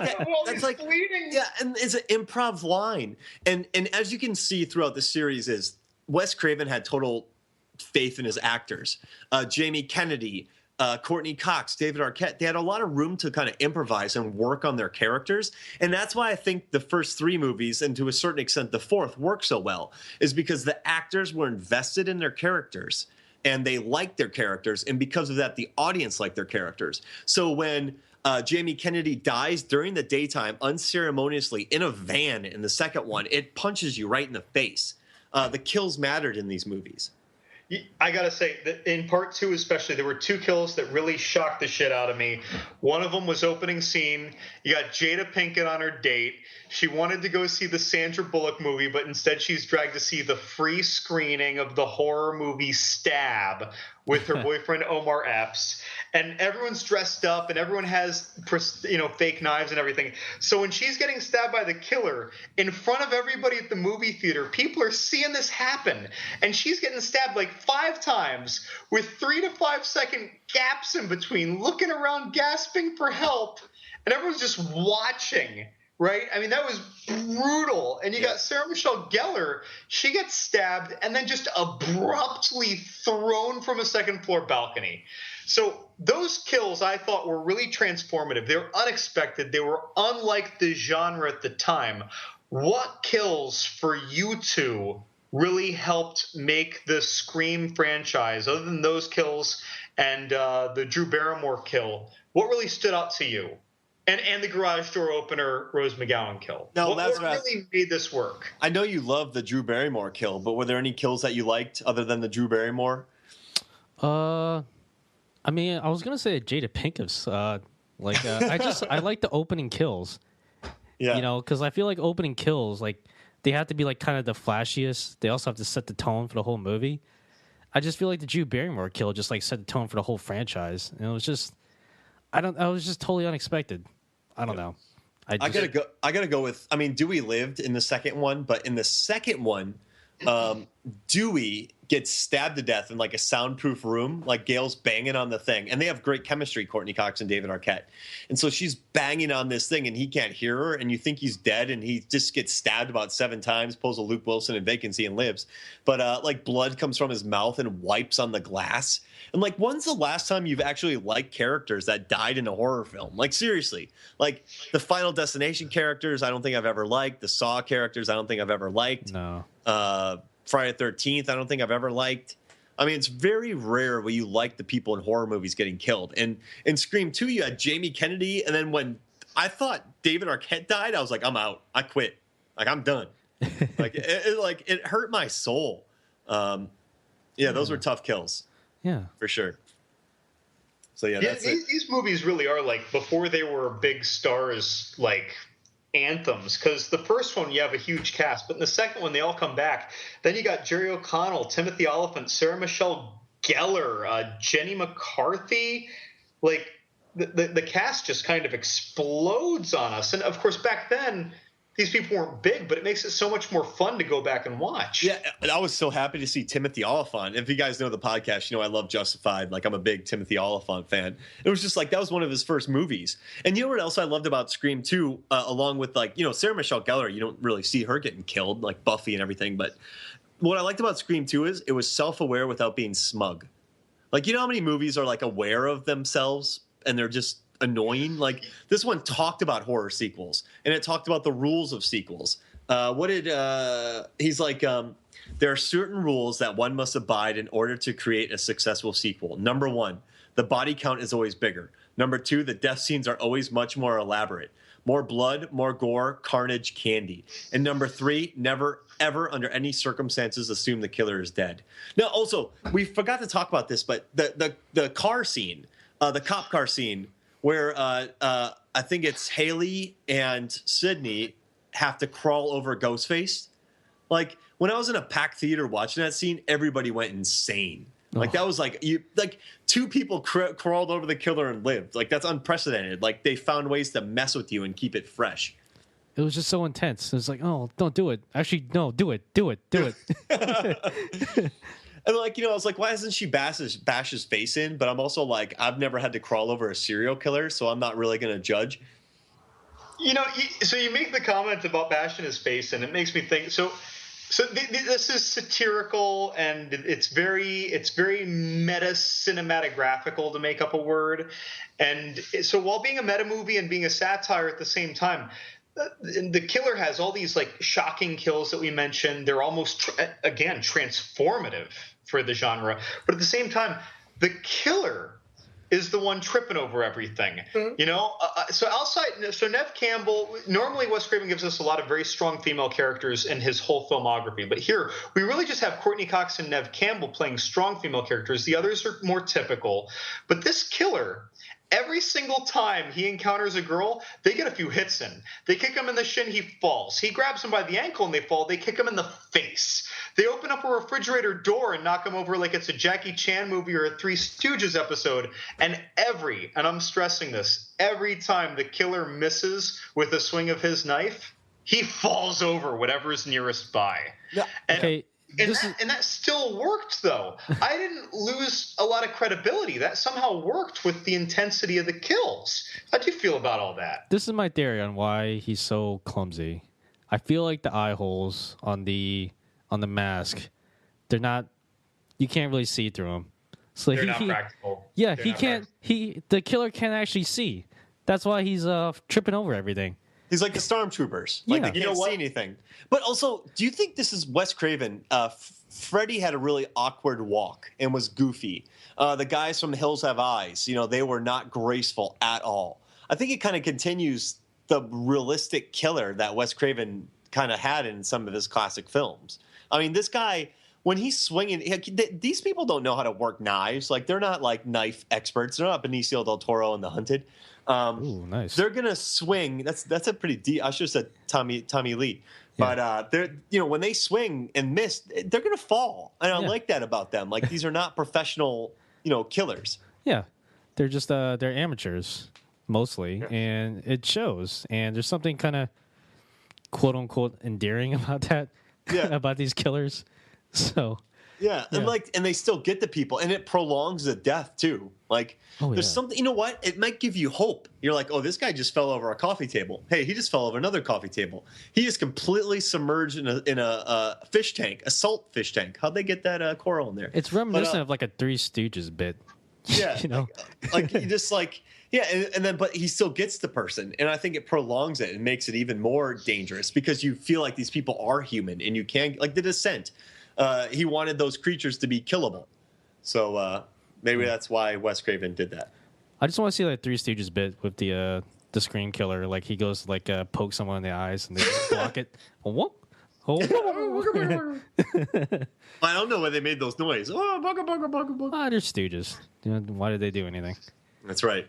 me. That's like bleeding. Yeah, and it's an improv line. And as you can see throughout the series is Wes Craven had total faith in his actors. Jamie Kennedy, Courtney Cox, David Arquette, they had a lot of room to kind of improvise and work on their characters. And that's why I think the first three movies, and to a certain extent the fourth, work so well, is because the actors were invested in their characters and they liked their characters. And because of that, the audience liked their characters. So when Jamie Kennedy dies during the daytime unceremoniously in a van in the second one, it punches you right in the face. The kills mattered in these movies. I gotta say that in part two, especially, there were two kills that really shocked the shit out of me. One of them was opening scene. You got Jada Pinkett on her date. She wanted to go see the Sandra Bullock movie, but instead she's dragged to see the free screening of the horror movie Stab with her boyfriend Omar Epps. And everyone's dressed up and everyone has, fake knives and everything. So when she's getting stabbed by the killer in front of everybody at the movie theater, people are seeing this happen. And she's getting stabbed like 5 times with 3 to 5 second gaps in between, looking around, gasping for help. And everyone's just watching. Right? I mean, that was brutal. And you got Sarah Michelle Gellar. She gets stabbed and then just abruptly thrown from a second floor balcony. So those kills I thought were really transformative. They were unexpected. They were unlike the genre at the time. What kills for you two really helped make the Scream franchise, other than those kills and the Drew Barrymore kill? What really stood out to you? And the garage door opener Rose McGowan kill. No, what really made this work? I know you love the Drew Barrymore kill, but were there any kills that you liked other than the Drew Barrymore? I mean, I was gonna say Jada Pinkett's. I like the opening kills. Yeah, because I feel like opening kills, like they have to be like kind of the flashiest. They also have to set the tone for the whole movie. I just feel like the Drew Barrymore kill just like set the tone for the whole franchise, and it was just, I was just totally unexpected. I don't know. I gotta go with. I mean, Dewey lived in the second one, but in the second one, Dewey gets stabbed to death in like a soundproof room. Like Gail's banging on the thing, and they have great chemistry, Courtney Cox and David Arquette. And so she's banging on this thing, and he can't hear her, and you think he's dead, and he just gets stabbed about 7 times, pulls a Luke Wilson in Vacancy, and lives. But like blood comes from his mouth and wipes on the glass. And like, when's the last time you've actually liked characters that died in a horror film? Like, seriously, like the Final Destination characters, I don't think I've ever liked. The Saw characters, I don't think I've ever liked. No. Friday the 13th, I don't think I've ever liked. I mean, it's very rare when you like the people in horror movies getting killed. And in Scream 2, you had Jamie Kennedy, and then when I thought David Arquette died, I was like, I'm out. I quit. Like, I'm done. It hurt my soul. Those were tough kills. Yeah, for sure. So these movies really are like before they were big stars, like anthems. Because the first one you have a huge cast, but in the second one they all come back. Then you got Jerry O'Connell, Timothy Olyphant, Sarah Michelle Geller, Jenny McCarthy, like the cast just kind of explodes on us. And of course, back then, these people weren't big, but it makes it so much more fun to go back and watch. Yeah, and I was so happy to see Timothy Olyphant. If you guys know the podcast, you know I love Justified. Like, I'm a big Timothy Olyphant fan. It was just like, that was one of his first movies. And you know what else I loved about Scream 2, along with, like, you know, Sarah Michelle Gellar, you don't really see her getting killed, like Buffy and everything. But what I liked about Scream 2 is it was self-aware without being smug. Like, you know how many movies are, like, aware of themselves and they're just annoying? Like, this one talked about horror sequels, and it talked about the rules of sequels. He's like, there are certain rules that one must abide in order to create a successful sequel. Number 1, the body count is always bigger. Number 2, the death scenes are always much more elaborate. More blood, more gore, carnage, candy. And number 3, never, ever, under any circumstances, assume the killer is dead. Now, also, we forgot to talk about this, but the car scene, the cop car scene, where I think it's Haley and Sydney have to crawl over Ghostface. Like, when I was in a packed theater watching that scene, everybody went insane. Like, that was like, two people crawled over the killer and lived. Like, that's unprecedented. Like, they found ways to mess with you and keep it fresh. It was just so intense. It was like, oh, don't do it. Actually, no, do it. And, like, you know, I was like, why hasn't she bash his face in? But I'm also like, I've never had to crawl over a serial killer, so I'm not really going to judge. You know, so you make the comment about bashing his face, and it makes me think. So this is satirical, and it's very meta cinematographical, to make up a word. And so while being a meta movie and being a satire at the same time, the killer has all these, like, shocking kills that we mentioned. They're almost again transformative for the genre, but at the same time, the killer is the one tripping over everything. Mm-hmm. You know, so Neve Campbell, normally Wes Craven gives us a lot of very strong female characters in his whole filmography, but here we really just have Courtney Cox and Neve Campbell playing strong female characters. The others are more typical, but this killer, every single time he encounters a girl, they get a few hits in. They kick him in the shin, he falls. He grabs him by the ankle and they fall. They kick him in the face. They open up a refrigerator door and knock him over like it's a Jackie Chan movie or a Three Stooges episode. And I'm stressing this, every time the killer misses with a swing of his knife, he falls over whatever's nearest by. Yeah. And that still worked, though. I didn't lose a lot of credibility. That somehow worked with the intensity of the kills. How do you feel about all that? This is my theory on why he's so clumsy. I feel like the eye holes on the mask, they're not. You can't really see through them. So they're not practical. Yeah, he can't. The killer can't actually see. That's why he's tripping over everything. He's like the stormtroopers. Like, they can't see anything. But also, do you think this is Wes Craven? Freddy had a really awkward walk and was goofy. The guys from Hills Have Eyes, you know, they were not graceful at all. I think it kind of continues the realistic killer that Wes Craven kind of had in some of his classic films. I mean, this guy, when he's swinging, these people don't know how to work knives. Like, they're not, like, knife experts. They're not Benicio del Toro in The Hunted. Ooh, nice. They're gonna swing. That's a pretty deep. I should have said Tommy Lee, but they're, you know, when they swing and miss, they're gonna fall, and I like that about them. Like, these are not professional, you know, killers. Yeah, they're just they're amateurs mostly, and it shows. And there's something kind of quote unquote endearing about that. Yeah, about these killers. So. Yeah, and they still get the people, and it prolongs the death too. Like, there's something, you know what? It might give you hope. You're like, oh, this guy just fell over a coffee table. Hey, he just fell over another coffee table. He is completely submerged in a fish tank, a salt fish tank. How'd they get that coral in there? It's reminiscent of like a Three Stooges bit. Yeah, you know, like you just like. Yeah, and then but he still gets the person, and I think it prolongs it and makes it even more dangerous because you feel like these people are human, and you can't, like The Descent. He wanted those creatures to be killable. So maybe that's why Wes Craven did that. I just want to see like Three Stooges bit with the Scream killer. Like, he goes to, like, poke someone in the eyes and they just block it. I don't know why they made those noises. Oh, bugga, bugga, bugga, bugga. They're Stooges. You know, why did they do anything? That's right.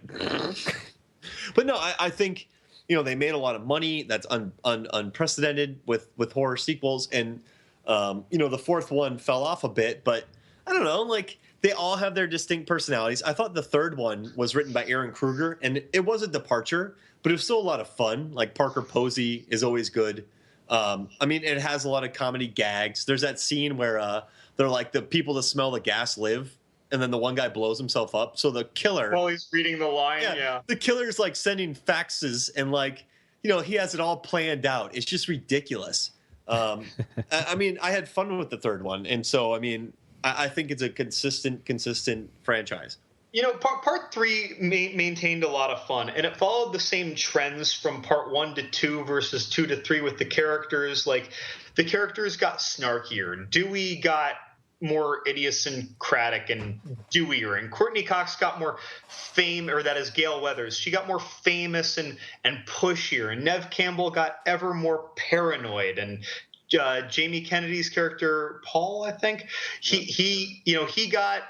But no, I think, you know, they made a lot of money. That's unprecedented with horror sequels. And, you know, the fourth one fell off a bit. But I don't know, like they all have their distinct personalities. I thought the third one was written by Aaron Kruger, and it was a departure, but it was still a lot of fun. Like Parker Posey is always good. I mean, it has a lot of comedy gags. There's that scene where they're like the people that smell the gas live, and then the one guy blows himself up. So the killer, while he's reading the line, the killer's like sending faxes, and like he has it all planned out. It's just ridiculous. I mean, I had fun with the third one, and so I mean, I think it's a consistent franchise. Part 3 maintained a lot of fun, and it followed the same trends from part 1 to 2 versus 2 to 3 with the characters. Like, the characters got snarkier. Dewey got more idiosyncratic and dewier, and Courtney Cox got more that is Gail Weathers. She got more famous and pushier, and Nev Campbell got ever more paranoid, and Jamie Kennedy's character, Paul, I think, he got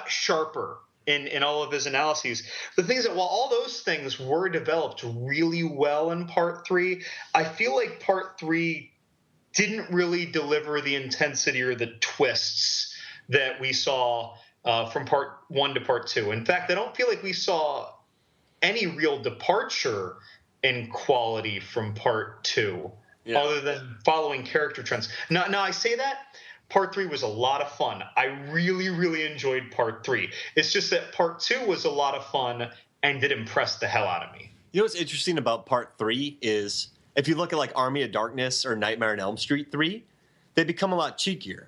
sharper in all of his analyses. The thing is that while all those things were developed really well in part 3, I feel like part 3 didn't really deliver the intensity or the twists that we saw from part 1 to part 2. In fact, I don't feel like we saw any real departure in quality from part 2, other than following character trends. Now I say that part 3 was a lot of fun. I really, really enjoyed part 3. It's just that part 2 was a lot of fun and did impress the hell out of me. You know what's interesting about part 3 is if you look at like Army of Darkness or Nightmare on Elm Street 3, they become a lot cheekier.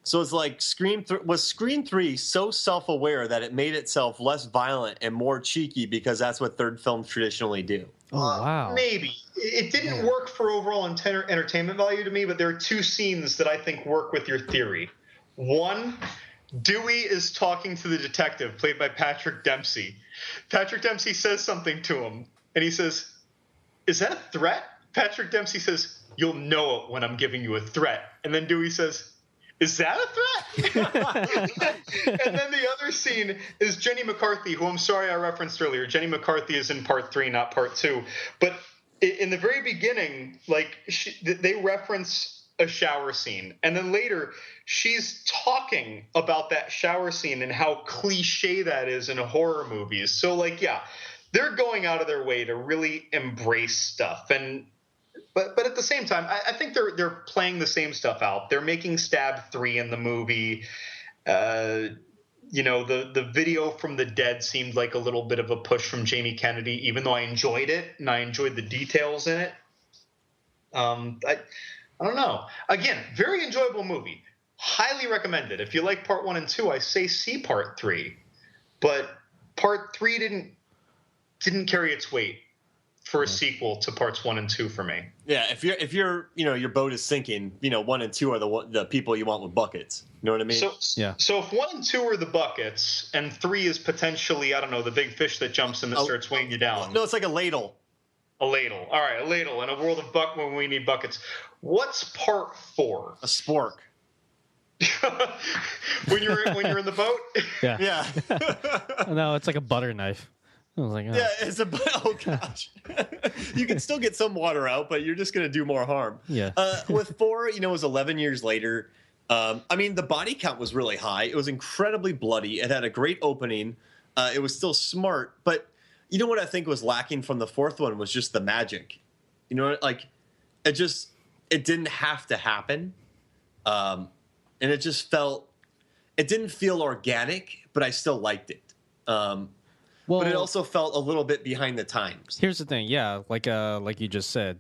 So it's like Scream 3 so self-aware that it made itself less violent and more cheeky because that's what third films traditionally do? Oh, wow. Maybe. It didn't work for overall entertainment value to me, but there are 2 scenes that I think work with your theory. One, Dewey is talking to the detective, played by Patrick Dempsey. Patrick Dempsey says something to him, and he says, "Is that a threat?" Patrick Dempsey says, "You'll know it when I'm giving you a threat." And then Dewey says, "Is that a threat?" And then the other scene is Jenny McCarthy, who I'm sorry I referenced earlier. Jenny McCarthy is in part 3, not part 2. But in the very beginning, like they reference a shower scene. And then later, she's talking about that shower scene and how cliche that is in horror movies. So, like, yeah, they're going out of their way to really embrace stuff. But at the same time, I think they're playing the same stuff out. They're making Stab 3 in the movie. The video from the dead seemed like a little bit of a push from Jamie Kennedy, even though I enjoyed it and I enjoyed the details in it. I don't know. Again, very enjoyable movie. Highly recommended. If you like part 1 and 2, I say see part 3. But part 3 didn't carry its weight for a sequel to parts 1 and 2 for me. Yeah, if you're your boat is sinking, 1 and 2 are the people you want with buckets. You know what I mean? So if 1 and 2 are the buckets and 3 is potentially, I don't know, the big fish that jumps in that starts weighing you down. No, it's like a ladle. A ladle. All right, a ladle in a world of when we need buckets. What's part 4? A spork. when you're in the boat? Yeah. No, it's like a butter knife. I was like, oh. Yeah, it's oh gosh. You can still get some water out, but you're just going to do more harm. Yeah. With 4, it was 11 years later. I mean, the body count was really high. It was incredibly bloody. It had a great opening. It was still smart, but you know what I think was lacking from the 4th one was just the magic. It didn't have to happen. And it just it didn't feel organic, but I still liked it. But it also felt a little bit behind the times. Here's the thing, yeah, like you just said,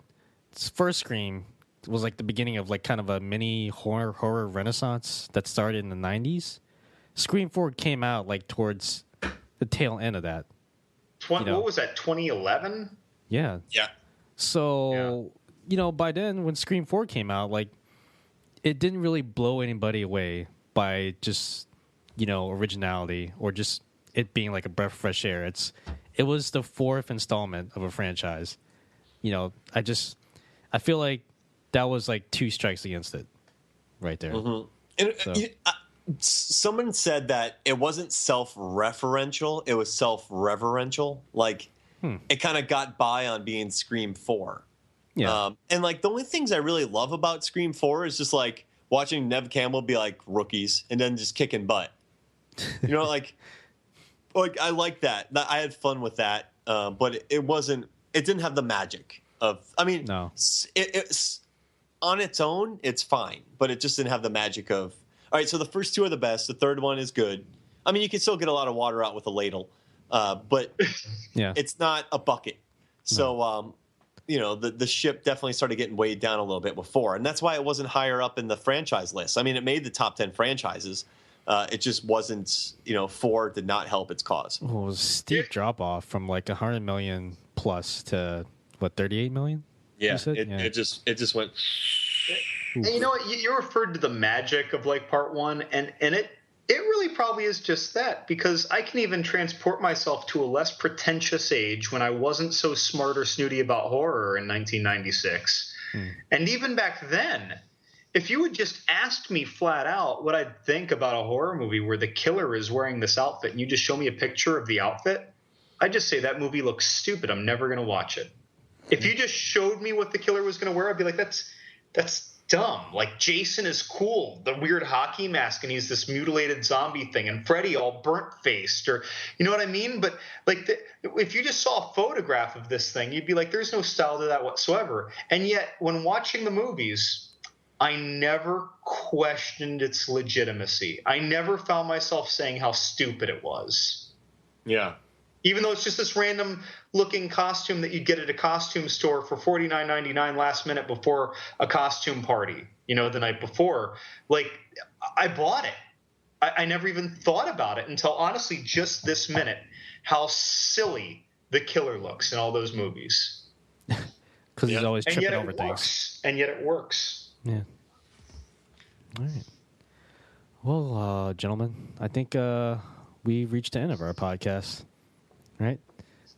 first Scream was like the beginning of like kind of a mini horror renaissance that started in the 90s. Scream 4 came out like towards the tail end of that. What was that, 2011? Yeah. Yeah. So, by then when Scream 4 came out, like it didn't really blow anybody away by just, originality or just it being like a breath of fresh air. It was the 4th installment of a franchise. I feel like that was like 2 strikes against it right there. Mm-hmm. And someone said that it wasn't self-referential, it was self-reverential. Like it kind of got by on being Scream 4. Yeah. And like the only things I really love about Scream 4 is just like watching Nev Campbell be like rookies and then just kicking butt. You know, like I like that. I had fun with that, but it didn't have the magic of. I mean, No. It's on its own, it's fine, but it just didn't have the magic of. All right, so the first two are the best. The third one is good. I mean, you can still get a lot of water out with a ladle, but it's not a bucket. So, you know, the ship definitely started getting weighed down a little bit before, and that's why it wasn't higher up in the franchise list. I mean, it made the top 10 franchises. It just wasn't, you know, 4 did not help its cause. Well, it was a steep drop off from like 100 million plus to what, 38 million? Yeah, it just went. And you know what? You referred to the magic of like part 1, and it really probably is just that, because I can even transport myself to a less pretentious age when I wasn't so smart or snooty about horror in 1996. And even back then, if you had just asked me flat out what I'd think about a horror movie where the killer is wearing this outfit and you just show me a picture of the outfit, I'd just say that movie looks stupid. I'm never going to watch it. If you just showed me what the killer was going to wear, I'd be like, that's dumb. Like, Jason is cool, the weird hockey mask, and he's this mutilated zombie thing, and Freddy all burnt faced, or you know what I mean? But like, if you just saw a photograph of this thing, you'd be like, there's no style to that whatsoever. And yet, when watching the movies, I never questioned its legitimacy. I never found myself saying how stupid it was. Yeah. Even though it's just this random looking costume that you'd get at a costume store for $49.99 last minute before a costume party, you know, the night before. Like, I bought it. I never even thought about it until, honestly, just this minute, how silly the killer looks in all those movies. Because he's always tripping over things. And yet it works. Yeah. All right. Well, gentlemen, I think we reached the end of our podcast. Right?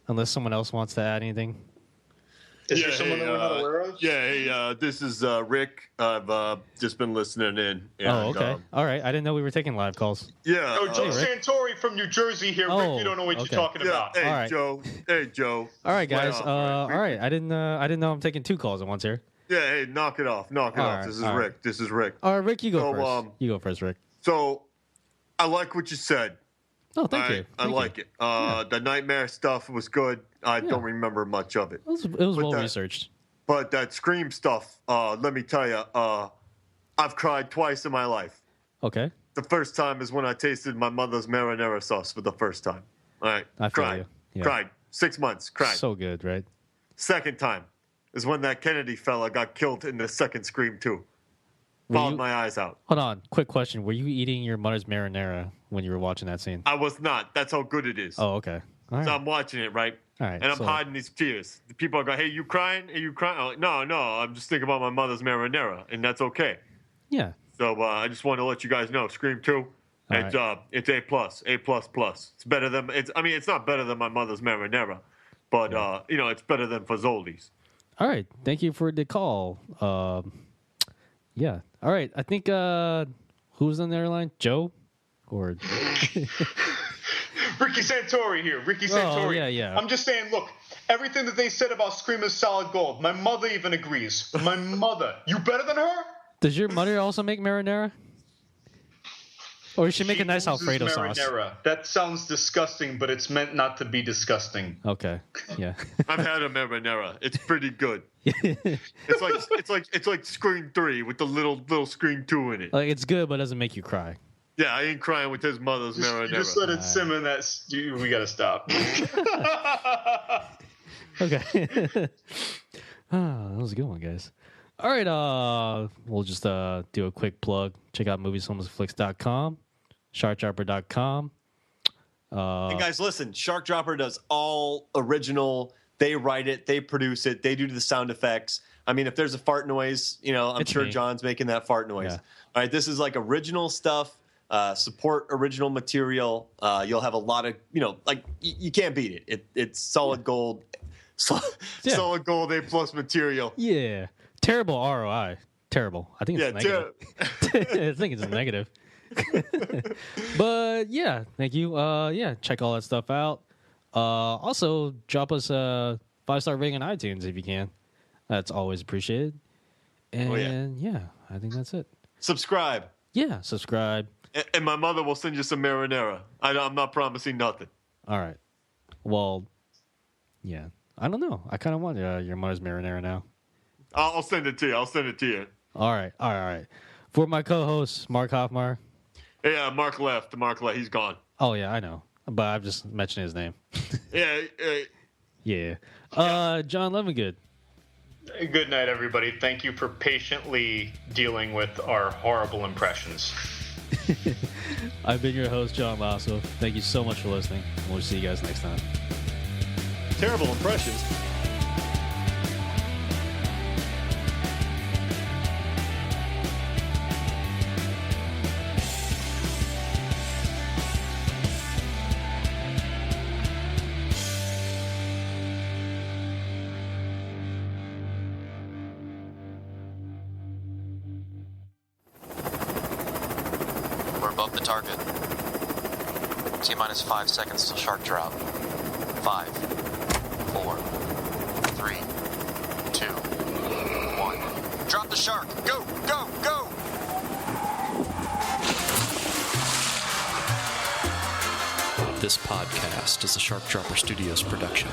Unless someone else wants to add anything. Is there someone that we're not aware of? Yeah, hey, this is Rick. I've just been listening in. And, okay. All right. I didn't know we were taking live calls. Yeah. Oh, Joe Santori from New Jersey here. Rick, you don't know what you're talking about. Hey, all right. Joe. Hey, Joe. All right, guys. All right. I didn't know I'm taking 2 calls at once here. Yeah, hey, knock it off. Knock it off. Right, This is Rick. Right. This is Rick. All right, Rick, you go first. You go first, Rick. So, I like what you said. Oh, thank you. I like it. The nightmare stuff was good. I don't remember much of it. It was well researched. But that Scream stuff, let me tell you, I've cried twice in my life. Okay. The first time is when I tasted my mother's marinara sauce for the first time. All right. I feel you. Yeah. Cried. 6 months. Cried. So good, right? Second time is when that Kennedy fella got killed in the second Scream 2. Bawled my eyes out. Hold on. Quick question. Were you eating your mother's marinara when you were watching that scene? I was not. That's how good it is. Oh, okay. All right. So I'm watching it, right? All right. And I'm hiding these tears. The people are going, hey, you crying? Are you crying? I'm like, no, I'm just thinking about my mother's marinara, and that's okay. Yeah. So I just want to let you guys know, Scream 2, it's A+, A++. It's better than, it's not better than my mother's marinara, but, it's better than Fazoli's. All right. Thank you for the call. Yeah. All right. I think who's on the other line? Joe? Or Ricky Santori here. Ricky Santori. Oh, yeah. I'm just saying, look, everything that they said about Scream is solid gold. My mother even agrees. My mother. You better than her? Does your mother also make marinara? Or she make a nice Alfredo sauce? That sounds disgusting, but it's meant not to be disgusting. Okay. Yeah. I've had a marinara. It's pretty good. It's like Scream 3 with the little Scream 2 in it. Like, it's good, but it doesn't make you cry. Yeah, I ain't crying with his mother's marinara. Just let it simmer. We gotta stop. Okay. That was a good one, guys. All right, we'll just do a quick plug. Check out moviesfilmsflix.com, sharkdropper.com. Hey guys, listen, Shark Dropper does all original. They write it, they produce it, they do the sound effects. I mean, if there's a fart noise, I'm sure me. John's making that fart noise. Yeah. All right, this is like original stuff. Support original material. You'll have a lot of, you can't beat it. It's solid gold, solid gold A+ material. Yeah. Terrible ROI. Terrible. I think it's negative. I think it's a negative. But yeah, thank you. Check all that stuff out. Also, drop us a 5-star rating on iTunes if you can. That's always appreciated. And I think that's it. Subscribe. Yeah, subscribe. And my mother will send you some marinara. I'm not promising nothing. All right. Well, yeah. I don't know. I kind of want your mother's marinara now. I'll send it to you. All right. For my co-host, Mark Hoffmar. Yeah, Mark left. He's gone. Oh, yeah, I know. But I'm just mentioning his name. Yeah. Yeah. John Levingood. Good night, everybody. Thank you for patiently dealing with our horrible impressions. I've been your host, John Lasso. Thank you so much for listening. We'll see you guys next time. Terrible impressions. We're above the target. T-minus 5 seconds till shark drop. 5, 4, 3, 2, 1. Drop the shark! Go! Go! Go! This podcast is a Shark Dropper Studios production.